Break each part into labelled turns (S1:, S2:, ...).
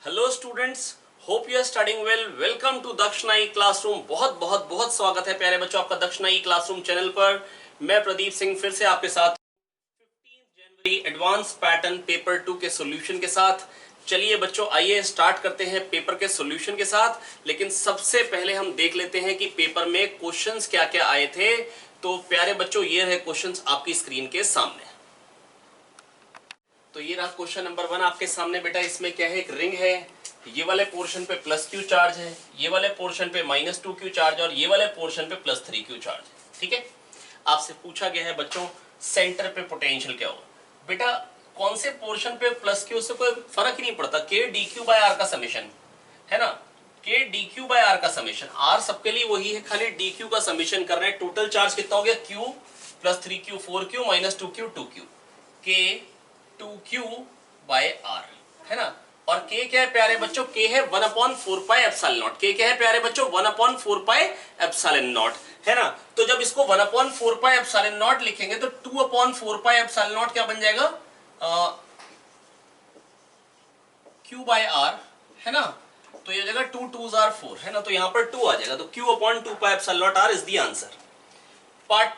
S1: Hello students, hope you are studying well. Welcome to Dakshinai classroom. बहुत बहुत बहुत स्वागत है प्यारे बच्चों आपका दक्षिणाई क्लासरूम चैनल पर। मैं प्रदीप सिंह फिर से आपके साथ 15 जनवरी एडवांस पैटर्न पेपर 2 के सॉल्यूशन के साथ। चलिए बच्चों, आइए स्टार्ट करते हैं पेपर के सॉल्यूशन के साथ। लेकिन सबसे पहले हम देख लेते हैं कि पेपर में क्वेश्चंस क्या क्या आए थे। तो प्यारे बच्चों, ये रहे क्वेश्चंस आपकी स्क्रीन के सामने। तो ये रहा क्वेश्चन नंबर 1 आपके सामने बेटा। इसमें क्या है, एक रिंग है, ये वाले पोर्शन पे प्लस क्यू चार्ज है, ये वाले पोर्शन पे -2 क्यू चार्ज है और ये वाले पोर्शन पे +3 क्यू चार्ज है। ठीक है, आपसे पूछा गया है बच्चों सेंटर पे पोटेंशियल क्या होगा। बेटा कौन से पोर्शन पे प्लस क्यू से कोई फर्क ही नहीं पड़ता, के डी क्यू बाय आर का समेशन है ना, के डी क्यू बाय आर का समेशन। आर सबके लिए वही है, खाली डी क्यू का समेशन कर रहे हैं। टोटल चार्ज कितना हो गया, Q +3 Q 4 Q -2 Q 2 Q, के 2q बाय आर है ना। और k क्या है प्यारे बच्चों, k है 1/4πε0। k क्या है प्यारे बच्चों, 1/4πε0 है ना। तो जब इसको 1/4πε0 लिखेंगे तो 2/4πε0 क्या बन जाएगा, q बाय आर है ना। तो ये जगह 2 2s are 4 है ना, तो यहां पर 2 आ जाएगा। तो q/2πε0r is the answer. Part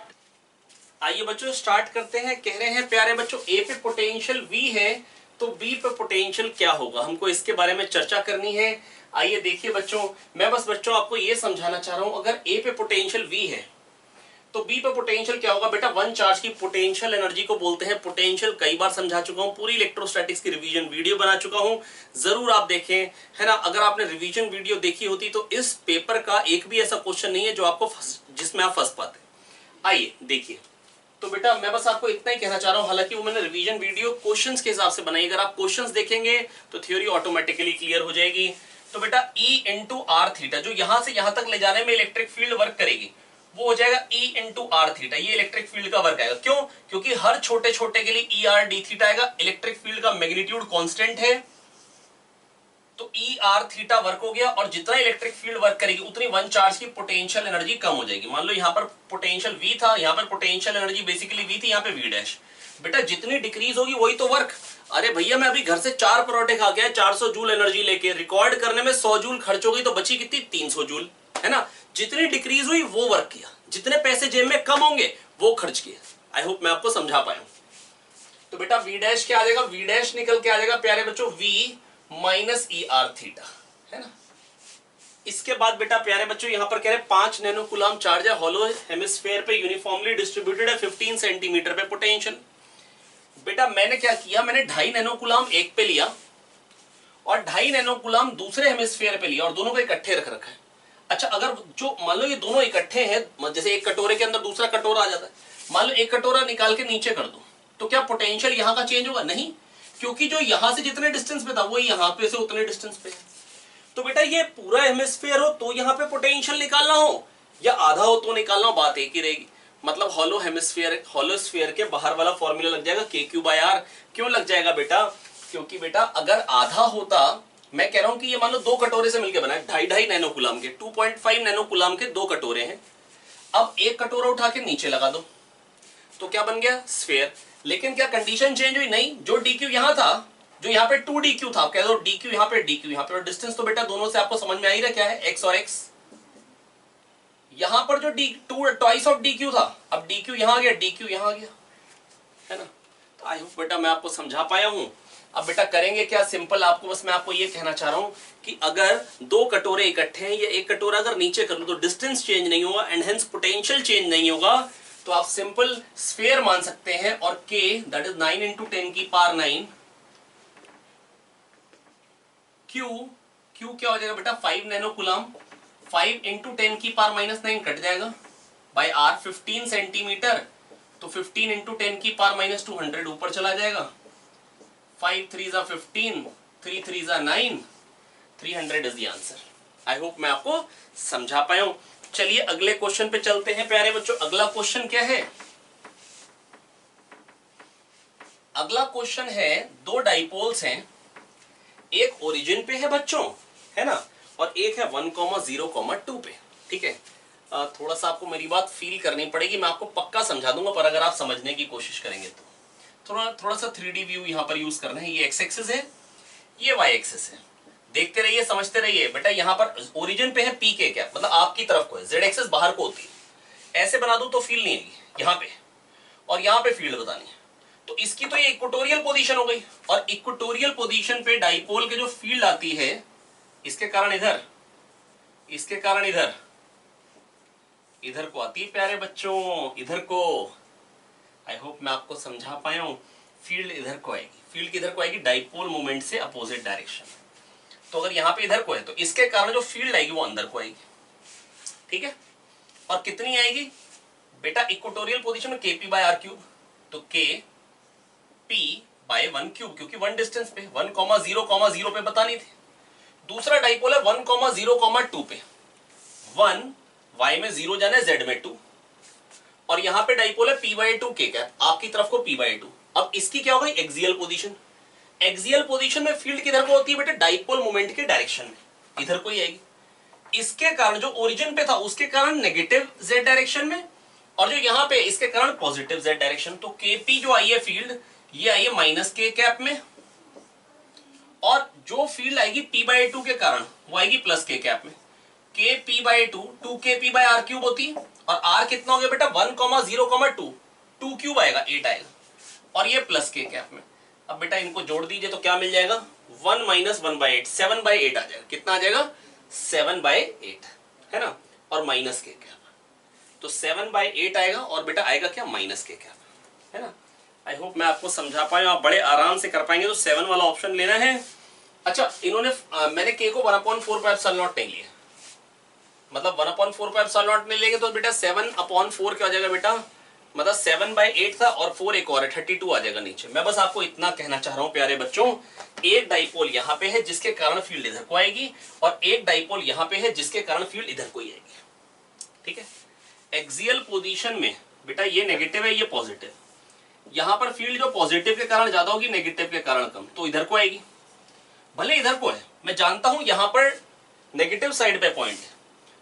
S1: आइए बच्चों स्टार्ट करते हैं। कह रहे हैं प्यारे बच्चों ए पे पोटेंशियल V है तो B पे पोटेंशियल क्या होगा, हमको इसके बारे में चर्चा करनी है। आइए देखिए बच्चों, मैं बस बच्चों आपको ये समझाना चाह रहा हूं, अगर A पे पोटेंशियल V है तो B पे पोटेंशियल क्या होगा। बेटा वन चार्ज की पोटेंशियल एनर्जी को बोलते हैं पोटेंशियल। कई बार समझा चुका हूं, पूरी इलेक्ट्रोस्टैटिक्स की रिवीजन वीडियो बना चुका हूं, जरूर आप देखें है ना। अगर आपने रिवीजन वीडियो देखी होती तो इस पेपर का एक भी ऐसा क्वेश्चन नहीं है जो आपको जिसमें आप फंस पाते। आइए देखिए, तो बेटा मैं बस आपको इतना ही कहना चाह रहा हूं, हालांकि वो मैंने रिवीजन वीडियो क्वेश्चंस के हिसाब से बनाई। अगर आप क्वेश्चंस देखेंगे तो थ्योरी ऑटोमेटिकली क्लियर हो जाएगी। तो बेटा E इंटू आर थीटा, जो यहां से यहां तक ले जाने में इलेक्ट्रिक फील्ड वर्क करेगी, वो हो जाएगा E इंटू आर थीटा। ये इलेक्ट्रिक फील्ड का वर्क आएगा। क्यों? क्योंकि हर छोटे छोटे के लिए E R d थीटा आएगा। इलेक्ट्रिक फील्ड का मैग्नीट्यूड कांस्टेंट है, तो ई आर थीटा वर्क हो गया। और जितना इलेक्ट्रिक फील्ड वर्क करेगी उतनी वन चार्ज की पोटेंशियल एनर्जी कम हो जाएगी। मान लो यहाँ पर पोटेंशियल V था, यहाँ पर पोटेंशियल एनर्जी बेसिकली V थी, यहाँ पे V डैश। बेटा जितनी डिक्रीज होगी वही तो वर्क। अरे भैया मैं अभी घर से 4 परोठे खा गया 400 जूल एनर्जी लेके, रिकॉर्ड करने में 100 जूल खर्च हो गई, तो बची कितनी 300 जूल है ना। जितनी डिक्रीज हुई वो वर्क किया, जितने पैसे जेब में कम होंगे वो खर्च किए। आई होप मैं आपको समझा पाया हूं। तो बेटा V डैश क्या आ जाएगा, V डैश निकल के आ जाएगा प्यारे बच्चों V minus E R theta है ना। इसके बाद बेटा प्यारे बच्चों यहां पर कह रहे हैं 5 नैनो कूलम चार्ज है, हॉलो हेमिस्फीयर पे यूनिफॉर्मली डिस्ट्रीब्यूटेड है, 15 सेंटीमीटर पे पोटेंशियल। बेटा मैंने क्या किया, मैंने 2.5 नैनो कूलम एक पे लिया और 2.5 नैनो कूलम दूसरे हेमिस्फीयर पे लिया और दोनों को इकट्ठे रख रखा है। अच्छा, अगर जो मान लो ये दोनों इकट्ठे हैं, जैसे एक कटोरे के अंदर दूसरा कटोरा आ जाता है, मान लो एक कटोरा निकाल के नीचे कर दो, तो क्या पोटेंशियल यहां का चेंज होगा? नहीं, क्योंकि जो यहां से जितने डिस्टेंस पे था वो यहां पे से उतने डिस्टेंस पे है। तो बेटा ये पूरा हेमिस्फीयर हो तो यहां पे पोटेंशियल निकालना हो या आधा हो तो निकालना हो, बात एक ही रहेगी। मतलब हॉलो हेमिस्फीयर, हॉलो स्फीयर के बाहर वाला फॉर्मूला लग जाएगा KQ/R। क्यों लग जाएगा बेटा? क्योंकि बेटा अगर आधा होता, मैं कह रहा हूं कि ये मान लो 2 कटोरे से मिलकर बना है, 2.5 नैनो कूलम के, 2.5 नैनो कूलम के 2 कटोरे हैं। अब एक कटोरा उठा के नीचे लगा दो तो क्या बन गया, स्फीयर। लेकिन क्या कंडीशन चेंज हुई? नहीं, जो DQ यहां था, जो यहाँ पे 2DQ था, कह दो DQ यहाँ पे DQ यहाँ पे, और डिस्टेंस तो बेटा दोनों से आपको समझ में आ ही रहा क्या है, x और x। यहां पर जो ट्वाइस ऑफ DQ था, अब DQ यहां आ गया, DQ यहां आ गया है ना। तो आई होप बेटा मैं आपको समझा पाया हूं। अब बेटा करेंगे क्या, सिंपल आपको बस मैं आपको ये कहना चाह रहा हूं कि अगर 2 कटोरे इकट्ठे हैं या एक कटोरा अगर नीचे कर लो तो डिस्टेंस चेंज नहीं होगा एंड हेंस पोटेंशियल चेंज नहीं होगा। तो आप सिंपल स्फीयर मान सकते हैं और K दैट इज 9 × 10⁹ Q क्या हो जाएगा बेटा 5 नैनो कूलम, 5 × 10⁻⁹ कट जाएगा बाय R 15 सेंटीमीटर, तो 15 × 10⁻²00 ऊपर चला जाएगा। 5 3s are 15, 3 3s are 9, 300 is the answer. I hope मैं आपको समझा पाया हूं। चलिए अगले क्वेश्चन पे चलते हैं प्यारे बच्चों। अगला क्वेश्चन क्या है, अगला क्वेश्चन है 2 डाइपोल्स हैं, एक ओरिजिन पे है बच्चों है ना, और एक है 1,0,2 पे। ठीक है, थोड़ा सा आपको मेरी बात फील करनी पड़ेगी, मैं आपको पक्का समझा दूंगा, पर अगर आप समझने की कोशिश करेंगे तो थोड़ा सा 3D व्यू यहां पर यूज करना है। ये x एक्सिस है, ये y एक्सिस है। देखते रहिए, समझते रहिए बेटा। यहाँ पर ओरिजिन पे है पी के कैप, मतलब आपकी तरफ को है, जेड एक्सेस बाहर को होती है। ऐसे बना दूं तो फील्ड नहीं आएगी यहाँ पे, और यहाँ पे फील्ड बतानी है। तो इसकी तो ये इक्वेटोरियल पोजीशन हो गई, और इक्वेटोरियल पोजीशन पे डाइपोल के जो फील्ड आती है, इसके कारण इधर, इसके कारण इधर, इधर को आती है प्यारे बच्चों, इधर को। आई होप मैं आपको समझा पाया हूं। फील्ड इधर को आएगी, फील्ड किधर को आएगी, डाइपोल मोमेंट से अपोजिट डायरेक्शन। तो अगर यहाँ पे इधर को है तो इसके कारण जो फील्ड आएगी वो अंदर को आएगी, ठीक है। और कितनी आएगी बेटा, इक्वेटोरियल पोजीशन में kp बाय आर क्यूब, तो kp बाय 1 क्यूब, क्योंकि 1 डिस्टेंस पे 1,0,0 पे बतानी थी। दूसरा डाइपोल है 1,0,2 पे, 1 y में 0 जाना है, z में 2, और यहाँ पे डाइपोल है p/2 के कैप, आपकी तरफ को p/2। अब इसकी क्या हो गई, एक्सियल पोजीशन। एक्सियल पोजीशन में फील्ड किधर को होती है बेटा, डाइपोल मोमेंट के डायरेक्शन में, इधर को ही आएगी। इसके कारण जो ओरिजिन पे था उसके कारण नेगेटिव z डायरेक्शन में, और जो यहाँ पे इसके कारण पॉजिटिव z डायरेक्शन। तो kp जो आई है फील्ड, ये आई है माइनस के कैप में, और जो फील्ड आएगी p/2 के कारण वो आएगी प्लस के कैप में। kp/2 2kp bye are cube होती है, और r कितना हो गया बेटा 1,0,2, 2 क्यूब आएगा 8 आएगा, और ये प्लस के कैप में। अब बेटा इनको जोड़ दीजिए तो क्या मिल जाएगा, 1 माइनस 1/8, 7/8 आ जाएगा। कितना आ जाएगा, 7/8 है ना, और माइनस के कैप, तो 7/8 आएगा, और बेटा आएगा क्या, माइनस के कैप, है ना। आई होप मैं आपको समझा पाया, आप बड़े आराम से कर पाएंगे। तो 7 वाला ऑप्शन लेना है। अच्छा, इन्होंने मैंने के को 1/4 पाई एप्सिलॉन नॉट नहीं लिया, मतलब 1/4 पाई एप्सिलॉन नॉट नहीं लेंगे तो बेटा 7/4 क्या हो जाएगा बेटा, मतलब 7/8 था और 4 एक और है, 32 आ जाएगा नीचे। मैं बस आपको इतना कहना चाह रहा हूं प्यारे बच्चों, एक डाइपोल यहाँ पे है जिसके कारण फील्ड इधर को आएगी, और एक डाइपोल यहाँ पे है जिसके कारण फील्ड इधर को ही आएगी, ठीक है। एक्सियल पोजीशन में बेटा ये नेगेटिव है, ये पॉजिटिव, यहाँ पर फील्ड जो पॉजिटिव के कारण ज्यादा होगी, नेगेटिव के कारण कम, तो इधर को आएगी। भले इधर को है, मैं जानता हूं यहाँ पर नेगेटिव साइड पे पॉइंट है,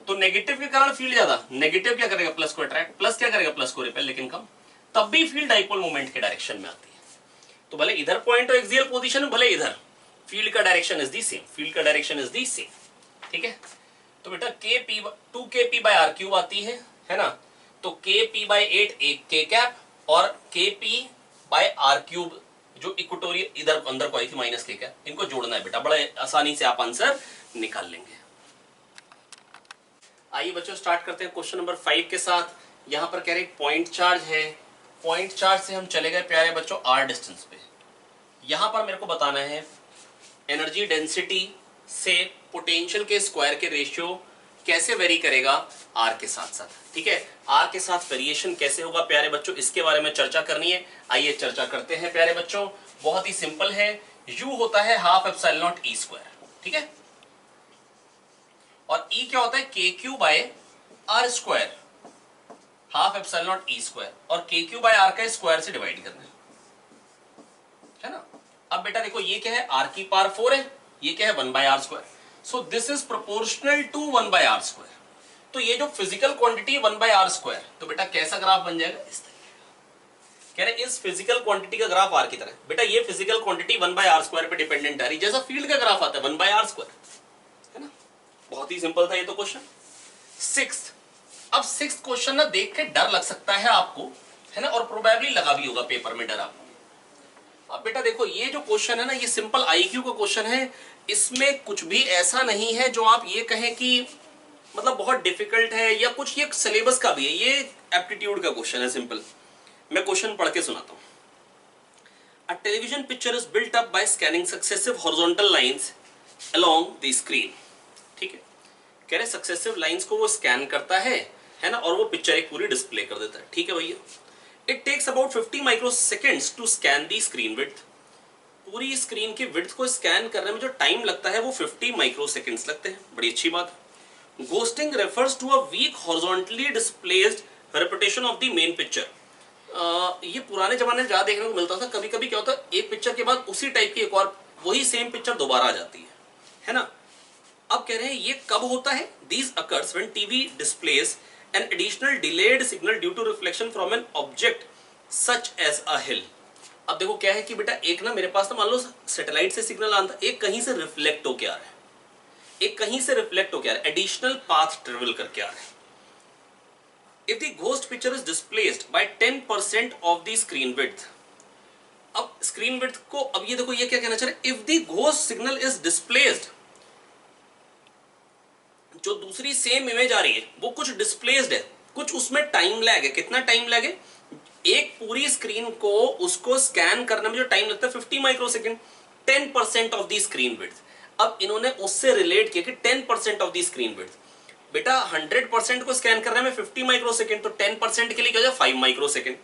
S1: तो नेगेटिव के कारण फील्ड ज्यादा, नेगेटिव क्या करेगा, प्लस को अट्रैक्ट, प्लस क्या करेगा, प्लस को रिपेल, लेकिन कम, तब भी फील्ड डाइपोल मोमेंट के डायरेक्शन में आती है। तो भले इधर पॉइंट हो एक्सियल पोजीशन में, भले इधर, फील्ड का direction is the same, field का डायरेक्शन इज दी सेम, ठीक है। तो बेटा kp बाय आर क्यूब आती है ना, तो kp/8 एक के कैप, और kp बाय आर क्यूब जो इक्वेटोरियल इधर अंदर को आई थी माइनस के कैप, इनको जोड़ना है बेटा, बड़े आसानी से आप आंसर निकाल लेंगे। आइए बच्चों स्टार्ट करते हैं क्वेश्चन नंबर 5 के साथ। यहां पर कह रहे पॉइंट चार्ज है, पॉइंट चार्ज से हम चले गए प्यारे बच्चों r डिस्टेंस पे। यहां पर मेरे को बताना है एनर्जी डेंसिटी से पोटेंशियल के स्क्वायर के रेशियो कैसे वेरी करेगा r के साथ साथ, ठीक है। r के साथ वेरिएशन कैसे होगा प्यारे बच्चों, इसके बारे में चर्चा करनी है। आइए चर्चा करते हैं प्यारे बच्चों। बहुत ही सिंपल है, u होता है half epsilon naught e square, ठीक है, और e क्या होता है kq by r square, half epsilon naught e square, और kq बाय r का स्क्वायर से डिवाइड करना है ना। अब बेटा देखो ये क्या है, r की पावर 4 है, ये क्या है 1 by are square, so this is proportional to 1 by are square. तो ये जो physical quantity 1 by are square, तो बेटा कैसा ग्राफ बन जाएगा, इस तरीके का। कह रहे इस फिजिकल क्वांटिटी का ग्राफ आर की तरह, बेटा ये physical quantity 1 by are square पे डिपेंडेंट है, जैसा फील्ड का ग्राफ आता है 1 बाय आर स्क्वायर, है ना। बहुत ही सिंपल था ये तो क्वेश्चन। सिक्स्थ, अब सिक्स्थ क्वेश्चन ना देख के डर लग सकता है आपको, है ना, और प्रोबेबली लगा भी होगा पेपर में डर आपको। अब बेटा देखो ये जो क्वेश्चन है ना, ये सिंपल आईक्यू का क्वेश्चन है, इसमें कुछ भी ऐसा नहीं है जो आप ये कहें कि मतलब बहुत डिफिकल्ट है या कुछ, ये सिलेबस का भी है, ये एप्टीट्यूड का क्वेश्चन है सिंपल। मैं क्वेश्चन पढ़ के सुनाता हूं। A television picture is built up by scanning successive horizontal lines along the screen, ठीक है। कह रहे सक्सेसिव लाइंस को वो स्कैन करता है ना, और वो पिक्चर एक पूरी डिस्प्ले कर देता है, ठीक है भैया। It takes about 50 microseconds to scan the screen width. पूरी स्क्रीन की विड्थ को स्कैन करने में जो टाइम लगता है वो 50 माइक्रोसेकेंड्स लगते हैं, बड़ी अच्छी बात। Ghosting refers to a weak horizontally displaced repetition of the main picture. ये पुराने जमाने में ज्यादा देखने को मिलता था, कभी कभी क्या होता है एक पिक्चर के बाद उसी टाइप की एक और वही सेम पिक्चर दोबारा आ जाती है ना। अब कह रहे हैं ये कब होता है, these occurs when TV displace an additional delayed signal due to reflection from an object such as a hill। अब देखो क्या है कि बेटा एक ना मेरे पास ना मान लो सैटेलाइट से सिग्नल आता है, एक कहीं से रिफ्लेक्ट होके आ रहा है, एक कहीं से रिफ्लेक्ट होकर आ रहा है, एडिशनल पाथ ट्रेवल करके आ रहा है। If the ghost picture is displaced by 10% of the screen width, अब स्क्रीन विड्थ को, अब ये देखो ये क्या कहना चाह रहे हैं, if the ghost signal is displaced, जो दूसरी सेम इमेज आ रही है वो कुछ डिस्प्लेस्ड है, कुछ उसमें टाइम लैग है। कितना टाइम लैग है? एक पूरी स्क्रीन को उसको स्कैन करने में जो टाइम लगता है 50 microsecond, 10% of the screen width. अब इन्होंने उससे रिलेट किया कि 10% ऑफ द स्क्रीन विड्थ, बेटा 100% को स्कैन करने में 50 माइक्रोसेकंड, तो 10% के लिए क्या हो जाए 5 माइक्रोसेकंड।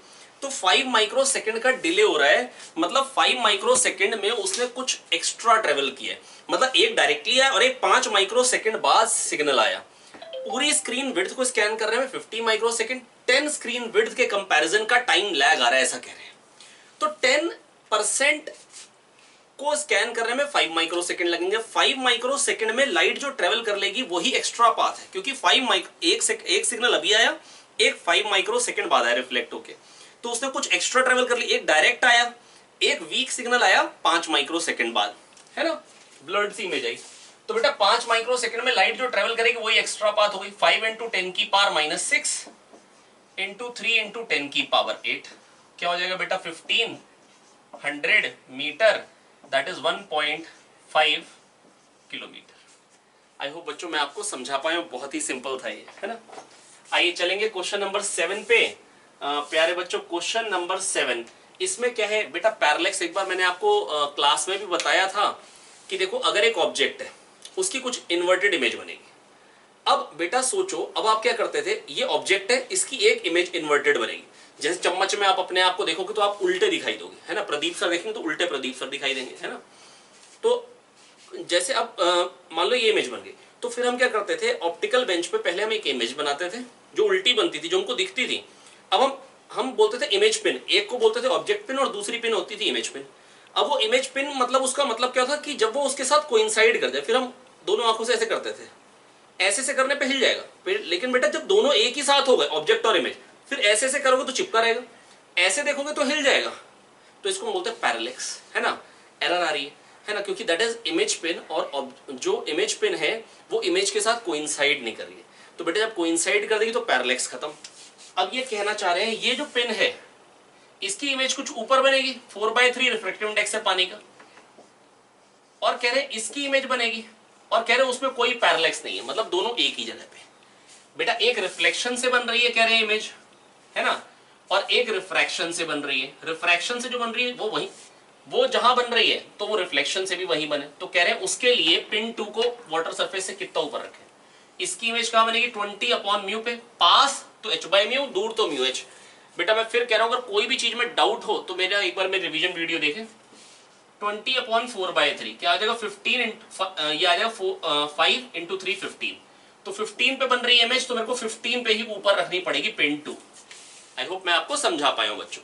S1: तो 5 माइक्रोसेकंड का डिले हो रहा है, मतलब 5 माइक्रोसेकंड में उसने कुछ एक्स्ट्रा ट्रेवल किया है, मतलब एक डायरेक्टली आया और एक 5 माइक्रोसेकंड बाद सिग्नल आया। पूरी स्क्रीन विड्थ को स्कैन करने में 50 माइक्रोसेकंड, 10 स्क्रीन विड्थ के कंपैरिजन का टाइम लैग आ रहा है, ऐसा कह रहे हैं। तो 10% को स्कैन करने में 5 माइक्रोसेकंड लगेंगे। 5 माइक्रोसेकंड में लाइट जो ट्रेवल कर लेगी वही एक्स्ट्रा पाथ है, क्योंकि एक सिग्नल अभी आया, एक 5 माइक्रोसेकंड बाद आया रिफ्लेक्ट होके, तो उसने कुछ एक्स्ट्रा ट्रेवल कर ली। एक डायरेक्ट आया, एक वीक सिग्नल आया 5 माइक्रोसेकंड बाद, है ना, ब्लर्ड सी इमेज आई। तो बेटा 5 माइक्रोसेकंड में लाइट जो ट्रेवल करेगी वही एक्स्ट्रा पाथ हो गई। 5 × 10 की पावर -6 × 3 × 10 की पावर 8, क्या हो जाएगा बेटा 1500 metre, that is 1.5 kilometre. I hope बच्चों मैं आपको समझा पाया हूं, बहुत ही सिंपल था ये, है ना। आइए चलेंगे क्वेश्चन नंबर 7 पे। प्यारे बच्चों क्वेश्चन नंबर 7, इसमें क्या है बेटा, पैरेलैक्स। एक बार मैंने आपको क्लास में भी बताया था कि देखो अगर एक ऑब्जेक्ट है उसकी कुछ इन्वर्टेड इमेज बनेगी। अब बेटा सोचो, अब आप क्या करते थे, ये ऑब्जेक्ट है, इसकी एक इमेज इन्वर्टेड बनेगी। जैसे चम्मच में आप अपने आप को देखोगे तो आप उल्टे दिखाई दोगे, है ना, प्रदीप सर देखेंगे तो उल्टे प्रदीप सर दिखाई देंगे, है ना। तो जैसे अब मान लो ये इमेज बन गई, तो फिर हम क्या करते थे, ऑप्टिकल बेंच पे पहले हम एक इमेज बनाते थे जो उल्टी बनती थी, जो हमको दिखती थी। अब हम बोलते थे इमेज पिन, एक को बोलते थे ऑब्जेक्ट पिन और दूसरी पिन होती थी इमेज पिन। अब वो इमेज पिन मतलब उसका मतलब क्या था कि जब वो उसके साथ कोइंसाइड कर जाए, फिर हम दोनों आंखों से ऐसे करते थे, ऐसे से करने पे हिल जाएगा। लेकिन बेटा जब दोनों एक ही साथ हो गए ऑब्जेक्ट और इमेज, फिर ऐसे से करोगे तो चिपका रहेगा, ऐसे देखोगे तो हिल जाएगा। तो इसको बोलते हैं पैरेलैक्स, है ना। एरर आ रही है ना, क्योंकि दैट इज इमेज पिन, और जो इमेज पिन है वो इमेज के साथ कोइंसाइड नहीं कर रही है। तो बेटा जब कोइंसाइड कर देगी तो पैरेलैक्स खत्म। अब ये कहना चाह रहे हैं ये जो पिन है इसकी इमेज कुछ ऊपर बनेगी, 4/3 रिफ्रैक्टिव इंडेक्स है पानी का, और कह रहे हैं इसकी इमेज बनेगी, और कह रहे हैं उसमें कोई पैरेलैक्स नहीं है, मतलब दोनों एक ही जगह पे। बेटा एक रिफ्लेक्शन से बन रही है कह रहे हैं इमेज, है ना, और एक रिफ्रैक्शन से बन रही है। रिफ्रैक्शन से जो बन रही है वो वही, वो जहां बन रही है तो वो रिफ्लेक्शन से भी वही बने। तो कह रहे हैं उसके लिए पिन 2 को वाटर सरफेस से कितना ऊपर रखें। इसकी इमेज कहां बनेगी, 20/μ पे, पास तो h/μ, दूर तो μh। बेटा मैं फिर कह रहा हूं अगर कोई भी चीज में डाउट हो तो मेरा एक बार मेरी रिवीजन वीडियो देखें। 20/4/3 क्या आ जाएगा, 15 ये आ जाएगा 5 × 3 15। तो 15 पे बन रही है इमेज, तो मेरे को 15 पे ही ऊपर रखनी पड़ेगी पिन 2। आई होप मैं आपको समझा पाया हूं बच्चों।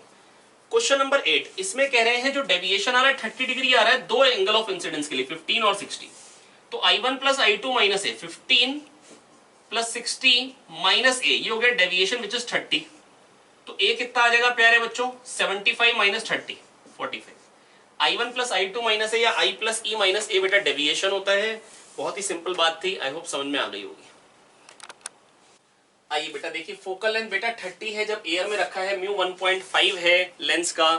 S1: क्वेश्चन नंबर 8, इसमें कह रहे हैं जो डेविएशन आ रहा है 30 डिग्री आ रहा है दो एंगल ऑफ इंसिडेंस के लिए, 15 और 60। तो I1 + I2 - A, 15 + 60 - A, ये हो गया डेविएशन विच इज 30। तो A कितना आ जाएगा प्यारे बच्चों, 75 - 30 45। I1 + I2 - A या I + E - A बेटा डेविएशन होता है। बहुत ही सिंपल बात थी, आई होप समझ में आ गई होगी। आइए बेटा देखिए, फोकल लेंथ बेटा 30 है, जब एयर में रखा है, म्यू 1.5 है लेंस का।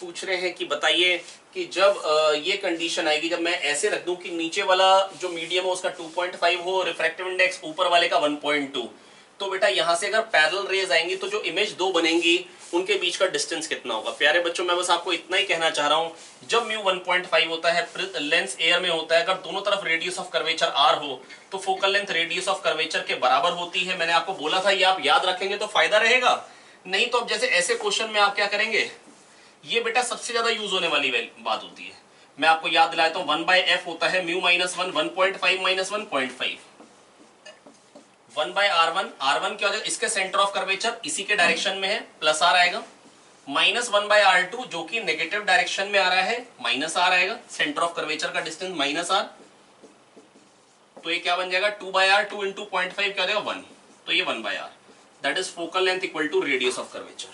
S1: पूछ रहे हैं कि बताइए कि जब ये कंडीशन आएगी, जब मैं ऐसे रख दूं कि नीचे वाला जो मीडियम हो उसका 2.5 हो, रिफ्रैक्टिव इंडेक्स ऊपर वाले का 1.2, तो बेटा यहां से अगर पैरेलल रेज आएंगी तो जो इमेज दो बनेंगी उनके बीच का डिस्टेंस कितना होगा। प्यारे बच्चों मैं बस आपको इतना ही कहना चाह रहा हूं, जब म्यू 1.5 होता है, लेंस एयर में होता है, अगर दोनों तरफ रेडियस ऑफ कर्वेचर r हो तो focal length radius of curvature के बराबर होती है। मैंने आपको बोला था ये आप याद रखेंगे तो फायदा रहेगा, नहीं तो अब जैसे ऐसे क्वेश्चन में आप क्या करेंगे, ये बेटा सबसे ज्यादा यूज होने वाली बात होती है। मैं आपको याद दिलाता हूं, 1/f होता है म्यू - 1, 1.5 - 1.5, 1/r1, r1 क्या हो जाएगा, इसके सेंटर ऑफ कर्वेचर इसी के डायरेक्शन में है, प्लस r आएगा, -1/r2 जो कि नेगेटिव डायरेक्शन में आ रहा है, -r आएगा, सेंटर ऑफ कर्वेचर का डिस्टेंस -r, तो ये क्या बन जाएगा, 2/r, 2 × 0.5 क्या हो जाएगा 1, तो ये 1/r, that is focal length equal to radius of curvature.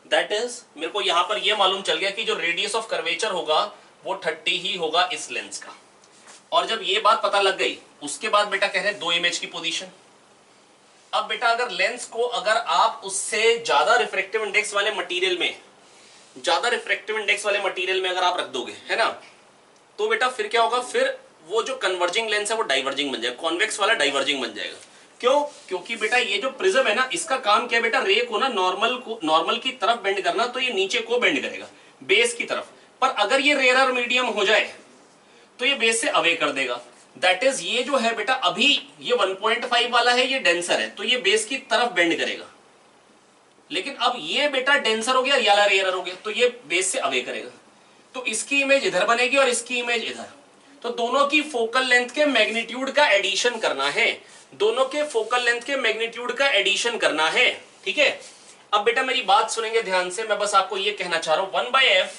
S1: That is मेरे को यहां पर ये मालूम चल गया कि जो रेडियस ऑफ कर्वेचर होगा वो 30 ही होगा इस लेंस का। और जब ये बात पता लग गई उसके बाद बेटा कह रहे हैं 2 इमेज की पोजीशन। अब बेटा अगर लेंस को अगर आप उससे ज्यादा रिफ्रैक्टिव इंडेक्स वाले मटेरियल में अगर आप रख दोगे, है ना, तो बेटा फिर क्या होगा, फिर वो जो कन्वर्जिंग लेंस है वो डाइवर्जिंग बन जाएगा, कॉन्वेक्स वाला डाइवर्जिंग बन जाएगा। क्यों? क्योंकि बेटा ये जो प्रिज्म है ना, इसका काम क्या है बेटा, रे को ना नॉर्मल की तरफ बेंड करना, तो ये नीचे को बेंड करेगा बेस की तरफ। पर अगर ये रेयर मीडियम हो जाए तो ये बेस से अवे कर देगा। दैट इज ये जो है बेटा, अभी ये 1.5 वाला है, ये डेंसर है, तो ये बेस की तरफ बेंड करेगा। लेकिन अब ये बेटा डेंसर हो गया या रेयर हो गया, तो ये बेस से अवे करेगा। तो इसकी इमेज इधर बनेगी और इसकी इमेज इधर। तो दोनों की फोकल लेंथ के मैग्नीट्यूड का एडिशन करना है, ठीक है। अब बेटा मेरी बात सुनेंगे ध्यान से, मैं बस आपको ये कहना चाह रहा हूं 1/f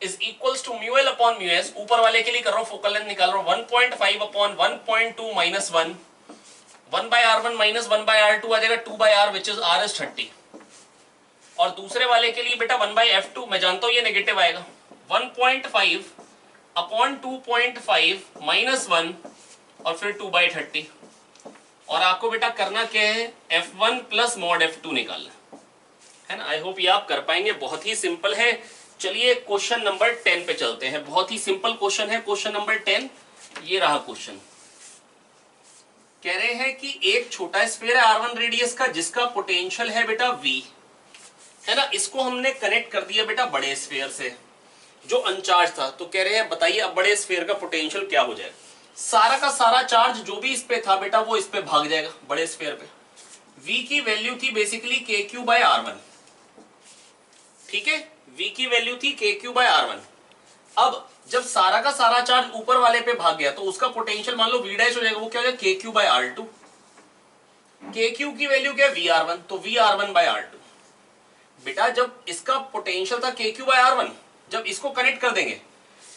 S1: is equals to mu l upon mu s. ऊपर वाले के लिए कर रहा हूं, फोकल लेंथ निकाल रहा हूं, 1.5 upon 1.2 minus 1, 1/r1 minus 1/r2 आ जाएगा 2/r which is r is 30। और दूसरे वाले के लिए बेटा 1/f2, मैं जानता हूं ये नेगेटिव आएगा, 1.5 अपॉन 2.5 माइनस 1 और फिर 2/30। और आपको बेटा करना क्या है, f1 प्लस मॉड f2 निकालना है ना। आई होप ये आप कर पाएंगे, बहुत ही सिंपल है। चलिए क्वेश्चन नंबर 10 पे चलते हैं, बहुत ही सिंपल क्वेश्चन है क्वेश्चन नंबर 10। ये रहा क्वेश्चन, कह रहे हैं कि एक छोटा स्फीयर है r1 रेडियस का जिसका पोटेंशियल है बेटा v, है ना। इसको हमने कनेक्ट कर दिया बेटा बड़े स्फीयर से जो अनचार्ज था। तो कह रहे हैं बताइए अब बड़े स्फीयर का पोटेंशियल क्या हो जाएगा। सारा का सारा चार्ज जो भी इस पे था बेटा वो इस पे भाग जाएगा बड़े स्फीयर पे। v की वैल्यू थी बेसिकली kq/r1, ठीक है, v की वैल्यू थी kq/r1। अब जब सारा का सारा चार्ज ऊपर वाले पे भाग गया तो उसका पोटेंशियल मान लो v डैश हो जाएगा, वो क्या हो जाएगा kq/r2। kq की वैल्यू क्या है vr1, तो vr1/r2। बेटा जब इसका पोटेंशियल था kq/r1, जब इसको कनेक्ट कर देंगे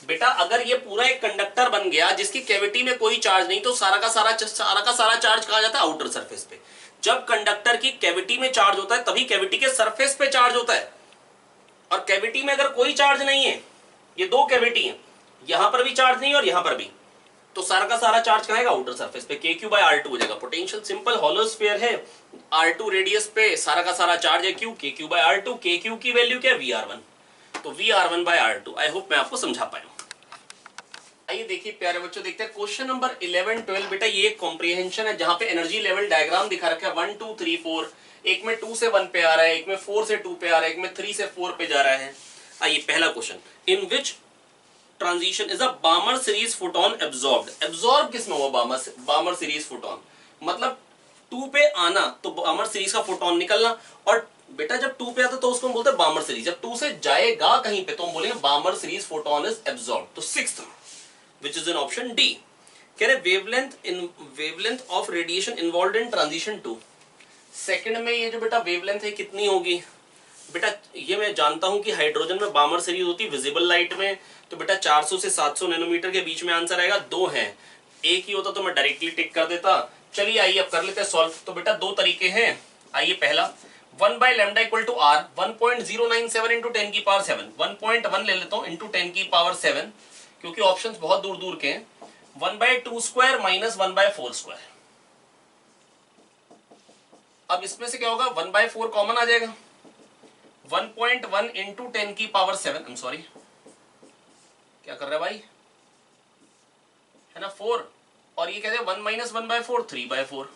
S1: बेटा, अगर ये पूरा एक कंडक्टर बन गया जिसकी कैविटी में कोई चार्ज नहीं, तो सारा का सारा चार्ज कहा जाता है आउटर सरफेस पे। जब कंडक्टर की कैविटी में चार्ज होता है तभी कैविटी के सरफेस पे चार्ज होता है। और कैविटी में अगर कोई चार्ज नहीं है, ये दो कैविटी है, यहां पर भी चार्ज नहीं और यहां पर भी, तो सारा का सारा चार्ज कहाँ आएगा आउटर सरफेस पे, kq/r2 हो जाएगा। पोटेंशियल सिंपल हॉलो स्फीयर है, r2 रेडियस पे सारा का सारा चार्ज है q, kq/r2। kq की वैल्यू क्या है vr1, तो vr1/r2। आई होप मैं आपको समझा पाया। आइए देखिए प्यारे बच्चों, देखते हैं क्वेश्चन नंबर 11, 12। बेटा ये एक कॉम्प्रिहेंशन है जहां पे एनर्जी लेवल डायग्राम दिखा रखा है 1 2 3 4। एक में 2 से 1 पे आ रहा है, एक में 4 से 2 पे आ रहा है, एक में 3 से 4 पे जा रहा है। आइए पहला question, in which transition is a बामर series photon absorbed. Absorb किसमें हुआ बामर सीरीज फोटोन, मतलब 2 पे आना तो बामर सीरीज का फोटोन निकलना। और बेटा जब 2 पे आता तो उसको हम बोलते हैं बामर सीरीज, जब 2 से जाएगा कहीं पे तो हम बोलेंगे बामर सीरीज फोटोन इज एब्जॉर्ब्ड। तो 6th which is an option D। कह रहे wavelength of radiation involved in transition 2। Second में ये जो बेटा वेवलेंथ है कितनी होगी बेटा, ये मैं जानता हूं कि हाइड्रोजन में बामर सीरीज होती है विजिबल लाइट में, तो बेटा 400 से 700 नैनोमीटर के बीच में आंसर आएगा। 2 है, एक ही होता तो मैं डायरेक्टली टिक कर देता। चलिए आइए अब कर लेते हैं सॉल्व। तो बेटा 2 तरीके हैं। आइए पहला 1/λ = r 1.097 इंटू 10 की पावर 7, 1.1 ले लेता हूं इंटू 10 की पावर 7, क्योंकि ऑप्शंस बहुत दूर दूर के हैं। 1/2² माइनस 1/4²। अब इसमें से क्या होगा, 1/4 कॉमन आ जाएगा, 1.1 इंटू 10 की पावर 7, आई एम सॉरी क्या कर रहे भाई, है ना 4, और ये कहते हैं 1 माइनस 1/4 3/4।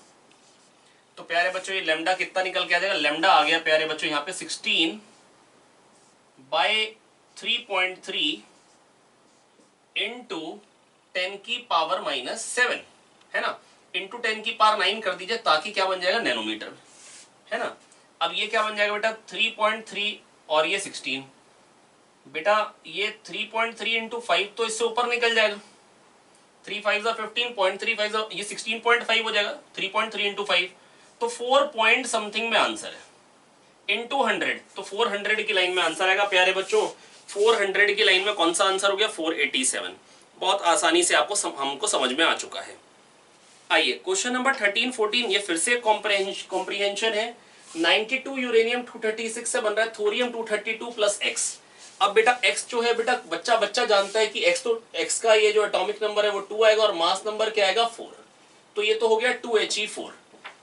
S1: तो प्यारे बच्चों ये लैम्डा कितना निकल के आ जाएगा, लैम्डा आ गया प्यारे बच्चों यहाँ पे 16/3.3 इंटू 10 की पावर -7, है ना, इंटू 10 की पावर 9 कर दीजिए ताकि क्या बन जाएगा नैनोमीटर, है ना। अब ये क्या बन जाएगा बेटा 3.3 और ये 16, बेटा ये 3.3 इंटू 5 तो इससे ऊपर निकल जाएगा, 3 5 15.35 ये 16.5 हो जाएगा, 3.3 इंटू 5 तो 4 पॉइंट समथिंग में आंसर है, इंटू 100 तो 400 की लाइन में आंसर आएगा प्यारे बच्चों। 400 की लाइन में कौन सा आंसर हो गया 487। बहुत आसानी से आपको हमको समझ में आ चुका है। आइए क्वेश्चन नंबर 13 14, ये फिर से कॉम्प्रिहेंशन है। 92 यूरेनियम 236 से बन रहा है थोरियम 232 प्लस x। अब बेटा x जो है बेटा बच्चा बच्चा जानता है कि x का ये जो एटॉमिक नंबर है वो 2 आएगा और मास नंबर क्या आएगा 4। तो ये तो हो गया 2He4।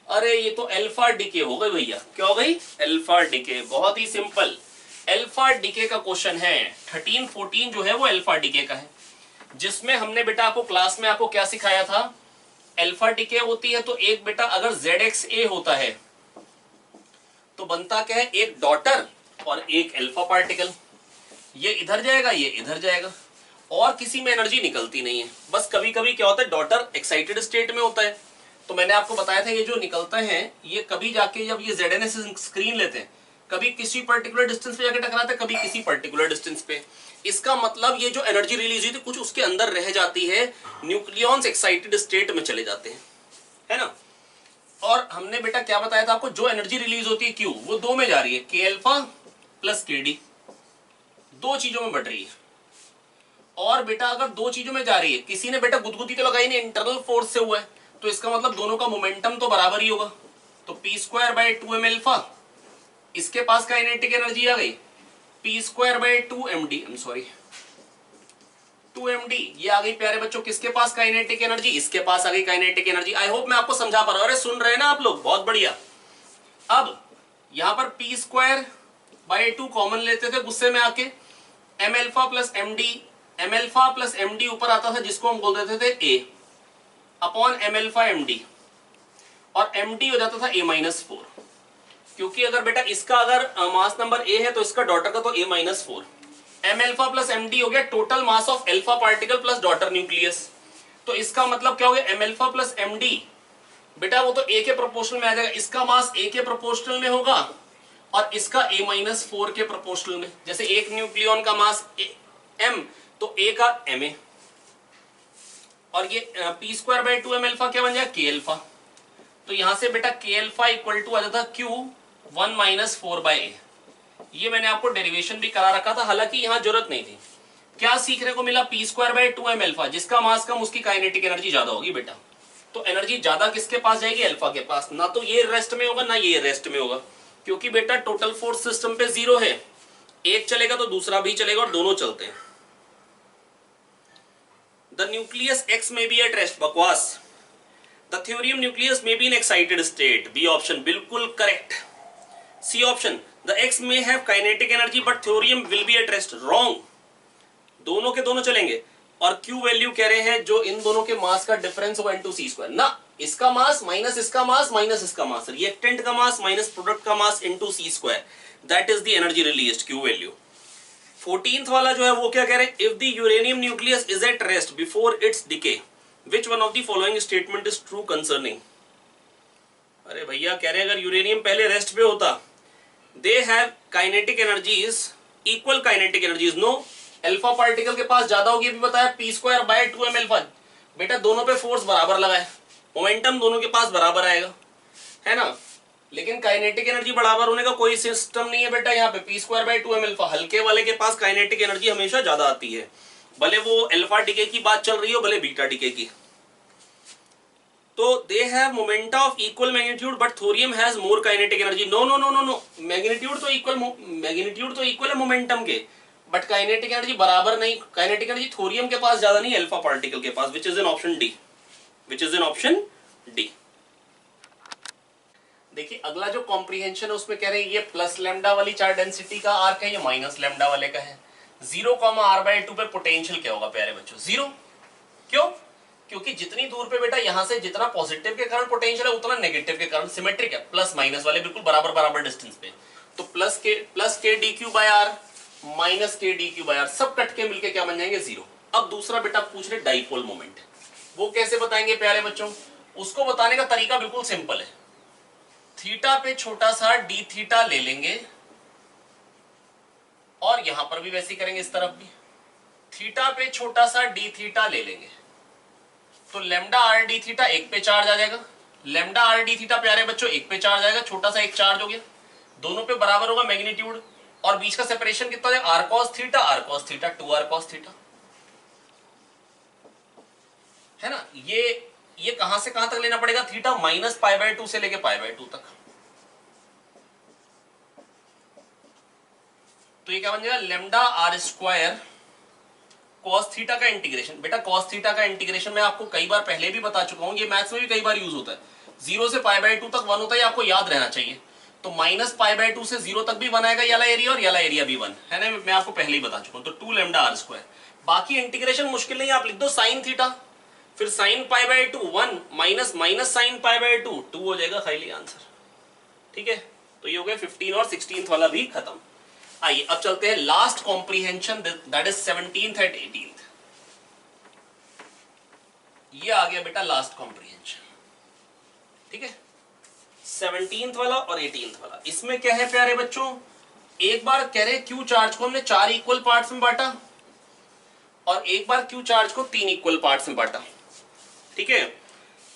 S1: अरे ये तो अल्फा डीके हो गई भैया, क्या हो गई? Alpha decay. बहुत ही सिंपल अल्फा डीके का क्वेश्चन है। 13 14 जो है वो अल्फा डीके का है, जिसमें हमने बेटा आपको क्लास में आपको क्या सिखाया था? अल्फा डीके होती है तो एक बेटा अगर ZXA होता है तो बनता क्या है? एक डॉटर और एक अल्फा पार्टिकल। ये इधर जाएगा, ये इधर जाएगा, और किसी में एनर्जी निकलती नहीं है। बस कभी कभी क्या होता है, डॉटर एक्साइटेड स्टेट में होता है। तो मैंने आपको बताया था ये जो निकलता है ये कभी जाके जब ये ZNS स्क्रीन लेते हैं, कभी किसी पर्टिकुलर डिस्टेंस पे जाके टकराते हैं, कभी किसी पर्टिकुलर डिस्टेंस पे। इसका मतलब ये जो एनर्जी रिलीज हुई थी कुछ उसके अंदर रह जाती है, न्यूक्लियॉन्स एक्साइटेड स्टेट में चले जाते हैं, है ना। और हमने बेटा क्या बताया था आपको, जो एनर्जी रिलीज होती है Q वो दो में जा रही है, K अल्फा प्लस KD, दो चीजों में बढ़ रही है। और बेटा अगर दो चीजों में जा रही है, किसी ने बेटा गुदगुदी तो लगाई नहीं, इंटरनल फोर्स से हुआ है, तो इसका मतलब दोनों का मोमेंटम तो बराबर ही होगा। तो p²/2m अल्फा, इसके पास काइनेटिक एनर्जी आ गई p²/2md, सॉरी 2md, ये आ गई प्यारे बच्चों किसके पास काइनेटिक एनर्जी? इसके पास आ गई काइनेटिक एनर्जी। आई होप मैं आपको समझा पा रहा हूं। अरे सुन रहे हैं ना आप लोग? बहुत बढ़िया। अब यहां पर p²/2 कॉमन लेते थे गुस्से में आके, m alpha plus md, m alpha plus md ऊपर आता था जिसको हम बोल देते थे a upon m alpha md, और md हो जाता था a-4, क्योंकि अगर बेटा इसका अगर मास नंबर a है तो इसका डॉटर का तो a-4। m alpha plus md हो गया total mass of alpha particle plus daughter nucleus. तो इसका मतलब क्या हो गया, m अल्फा प्लस md बेटा वो तो a के प्रोपोर्शनल में आ जाएगा, इसका मास a के प्रोपोर्शनल में होगा और इसका a-4 के प्रोपोर्शनल में। जैसे एक न्यूक्लियॉन का मास m तो a का ma, और ये p²/2m अल्फा क्या बन जाएगा? K alpha. तो यहां से बेटा K अल्फा इक्वल टू आ जाता Q1 - 4/a। ये मैंने आपको डेरिवेशन भी करा रखा था, हालांकि यहां जरूरत नहीं थी। क्या सीखने को मिला? p²/2m अल्फा, जिसका मास कम उसकी काइनेटिक एनर्जी ज्यादा होगी बेटा। तो एनर्जी ज्यादा किसके पास जाएगी? अल्फा के पास। ना तो ये रेस्ट में होगा ना ये रेस्ट में होगा, क्योंकि बेटा टोटल फोर्स सिस्टम पे 0 है। एक चलेगा तो दूसरा भी चलेगा और दोनों चलते हैं। द न्यूक्लियस X में बी एट रेस्ट, बकवास। द थ्योरियम न्यूक्लियस में be in excited state, B option बिल्कुल correct. C option the X may have kinetic energy but thorium will be at rest, wrong। दोनों के दोनों चलेंगे। और Q value कह रहे हैं जो इन दोनों के मास का डिफरेंस होगा इनटू c², ना इसका मास माइनस इसका मास माइनस इसका मास, रिएक्टेंट का मास माइनस प्रोडक्ट का mass into c², that is the energy released, Q value. 14th वाला जो है वो क्या कह रहे हैं, if the uranium nucleus is at rest before it's decay which one of the following statement is true concerning. अरे भैया कह रहे हैं अगर यूरेनियम पहले रेस्ट पे होता, they have kinetic energies, equal kinetic energies, no alpha particle के पास ज्यादा होगी, भी बताया p²/2m अल्फा। बेटा दोनों पे फोर्स बराबर लगा है, मोमेंटम दोनों के पास बराबर आएगा, है ना। लेकिन काइनेटिक एनर्जी बराबर होने का कोई सिस्टम नहीं है बेटा। यहाँ पे p²/2m अल्फा, हल्के वाले के पास काइनेटिक एनर्जी हमेशा ज्यादा आती है, भले वो अल्फा डीके की बात चल रही हो भले बीटा डीके की। तो they have momenta of equal magnitude but thorium has more kinetic energy, no no no no no, magnitude तो इक्वल है मोमेंटम के, बट काइनेटिक एनर्जी बराबर नहीं। काइनेटिक एनर्जी थोरियम के पास ज्यादा नहीं, अल्फा पार्टिकल के पास, which is in option D, which is in option D. देखिए अगला जो कॉम्प्रिहेंशन है उसमें कह रहे हैं ये प्लस लैम्डा वाली चार्ज डेंसिटी का आर्क है, ये माइनस लैम्डा वाले का है। 0, r/2 पे पोटेंशियल क्या होगा प्यारे बच्चों? 0। क्यों? क्योंकि जितनी दूर पे बेटा यहां से जितना पॉजिटिव के कारण पोटेंशियल है उतना नेगेटिव के कारण सिमेट्रिक है, प्लस माइनस वाले बिल्कुल बराबर बराबर डिस्टेंस पे। तो प्लस के dq/r माइनस के dq/r सब कट के मिलके क्या बन जाएंगे? 0। अब दूसरा बेटा पूछ रहे डाइपोल मोमेंट, वो कैसे बताएंगे प्यारे बच्चों? उसको बताने का तरीका बिल्कुल सिंपल है। थीटा पे छोटा सा डी थीटा ले लेंगे और यहां पर भी वैसे करेंगे, इस तरफ भी थीटा पे छोटा सा डी थीटा ले लेंगे, तो लैम्डा आर डी थीटा एक पे चार्ज आ जाएगा, लैम्डा आर डी थीटा प्यारे बच्चों एक पे चार्ज आएगा, छोटा सा एक चार्ज हो गया, दोनों पे बराबर होगा मैग्नीट्यूड, और बीच का सेपरेशन कितना है? R cos theta 2r cos theta, है ना। ये कहां से कहां तक लेना पड़ेगा? थीटा -π/2 से लेके π/2 तक। तो ये क्या बन जाएगा, lambda r square cos theta का इंटीग्रेशन। बेटा कॉस थीटा का इंटीग्रेशन मैं आपको कई बार पहले भी बता चुका हूं, ये मैथ्स में भी कई बार यूज होता है। 0 से π/2 तक 1 होता है, आपको याद रहना चाहिए। तो -π/2 से 0 तक भी 1 आएगा, ये वाला एरिया और ये वाला एरिया भी 1 है ना, मैं आपको पहले ही बता चुका हूं। तो 2 लेमडा आर स्क्वायर, बाकी इंटीग्रेशन मुश्किल नहीं, आप लिख दो साइन थीटा, फिर साइन π/2 1 माइनस माइनस साइन π/2 2 हो जाएगा खाली आंसर। ठीक है, तो ये हो गया 15 और 16th वाला भी खत्म। आइए अब चलते हैं last comprehension, that is 17th and 18th। ये आ गया बेटा लास्ट कॉम्प्रीहेंशन। ठीक है, 17th वाला और 18th वाला। इसमें क्या है प्यारे बच्चों, एक बार कह रहे क्यू चार्ज को हमने 4 इक्वल पार्ट्स में बांटा और एक बार क्यू चार्ज को 3 इक्वल पार्ट्स में बांटा। ठीक है,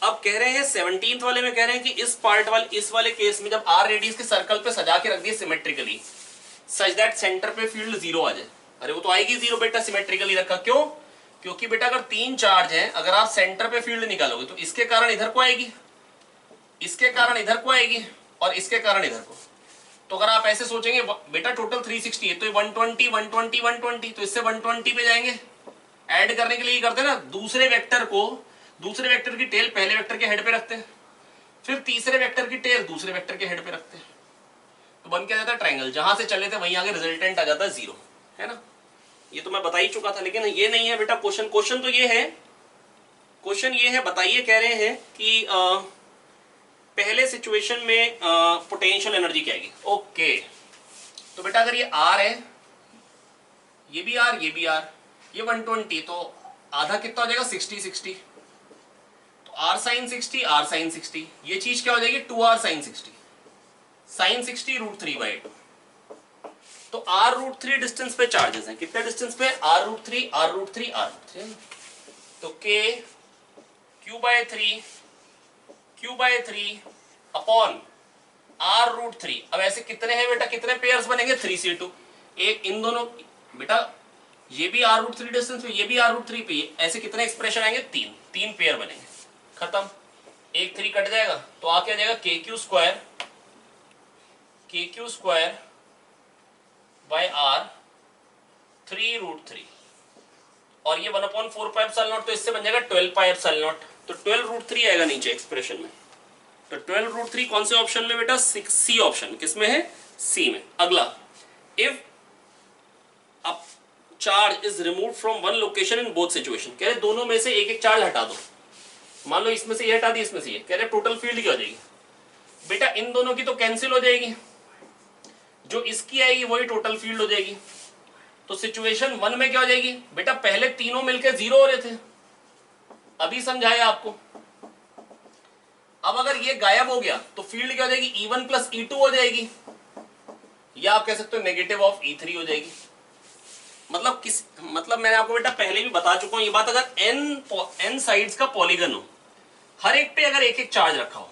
S1: अब कह रहे हैं 17th वाले में कह रहे हैं कि इस वाले केस में जब आर रेडियस के सर्कल पे सजा के रख दिए सिमेट्रिकली, सच दैट सेंटर पे फील्ड 0 आ जाए। अरे वो तो आएगी 0 बेटा, सिमेट्रिकली रखा। क्यों? क्योंकि बेटा अगर 3 चार्ज हैं, अगर आप सेंटर पे फील्ड निकालोगे तो इसके कारण इधर को आएगी, इसके कारण इधर को आएगी और इसके कारण इधर को। तो अगर आप ऐसे सोचेंगे बेटा टोटल 360 है, तो 120 120 120, तो इससे 120 पे जाएंगे। ऐड करने के लिए करते हैं ना, दूसरे वेक्टर की टेल पहले वेक्टर के हेड पे रखते हैं, फिर तीसरे वेक्टर की टेल दूसरे वेक्टर के हेड पे रखते हैं, तो बन क्या जाता है ट्रायंगल। जहां से चले थे वहीं आगे रिजल्टेंट आ जाता है 0, है ना। ये तो मैं बता ही चुका था, लेकिन ये नहीं है बेटा क्वेश्चन तो ये है, क्वेश्चन ये है, बताइए कह रहे हैं कि पहले सिचुएशन में पोटेंशियल एनर्जी क्या आएगी। ओके, तो बेटा अगर ये आर है, ये भी आर, ये भी आर, ये 120, तो आधा कितना हो जाएगा 60 60, तो आर साइन 60 आर साइन 60, ये चीज क्या हो जाएगी 2r साइन 60, साइन 60 √3/2। तो r√3 डिस्टेंस पे चार्जेस हैं, कितने डिस्टेंस पे, r√3 r√3 r√3, तो k q/3 अपॉन r√3। अब ऐसे कितने हैं बेटा, कितने पेयर्स बनेंगे 3c2, एक इन दोनों बेटा, ये भी r√3 डिस्टेंस पे, ये भी r√3 पे, ऐसे कितने एक्सप्रेशन आएंगे, 3 पेयर बनेंगे। खत्म, एक 3 कट जाएगा तो आ क्या जाएगा kq² बाय r 3√3 और ये 1/4πε0, तो इससे बन जाएगा 12πε0, तो 12√3 आएगा नीचे एक्सप्रेशन में। तो 12√3 कौन से ऑप्शन में बेटा, सी ऑप्शन। किसमें है, सी में। अगला, if a charge is removed from one location in both situation, कह रहे दोनों में से एक एक चार्ज हटा दो। मान लो इसमें से ये हटा दी, इसमें से ये, कह रहे टोटल फील्ड क्या हो जाएगी बेटा, इन दोनों की तो कैंसिल हो जाएगी, जो इसकी आएगी वही टोटल फील्ड हो जाएगी। तो सिचुएशन 1 में क्या हो जाएगी बेटा, पहले तीनों मिलकर 0 हो रहे थे, अभी समझाया आपको। अब अगर ये गायब हो गया तो फील्ड क्या हो जाएगी, E1 + E2 हो जाएगी, या आप कह सकते हो नेगेटिव ऑफ E3 हो जाएगी। मतलब मैंने आपको बेटा पहले भी बता चुका हूं ये बात, अगर n साइड्स का पॉलीगन हो, हर एक पे अगर एक एक चार्ज रखा हो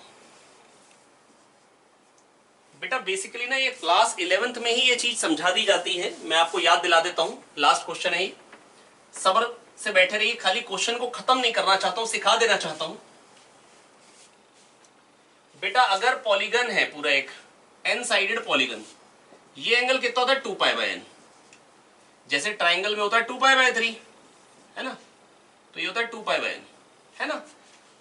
S1: बेटा, बेसिकली ना ये क्लास 11th में ही ये चीज समझा दी जाती है। मैं आपको याद दिला देता हूं, लास्ट क्वेश्चन है, सब्र से बैठे रहिए, खाली क्वेश्चन को खत्म नहीं करना चाहता हूं, सिखा देना चाहता हूं। बेटा अगर पॉलीगन है पूरा एक n साइडेड पॉलीगन, ये एंगल कितना होता है 2π/n, जैसे ट्राइंगल में होता है 2π/3, है ना, तो ये होता है 2π/n, है ना।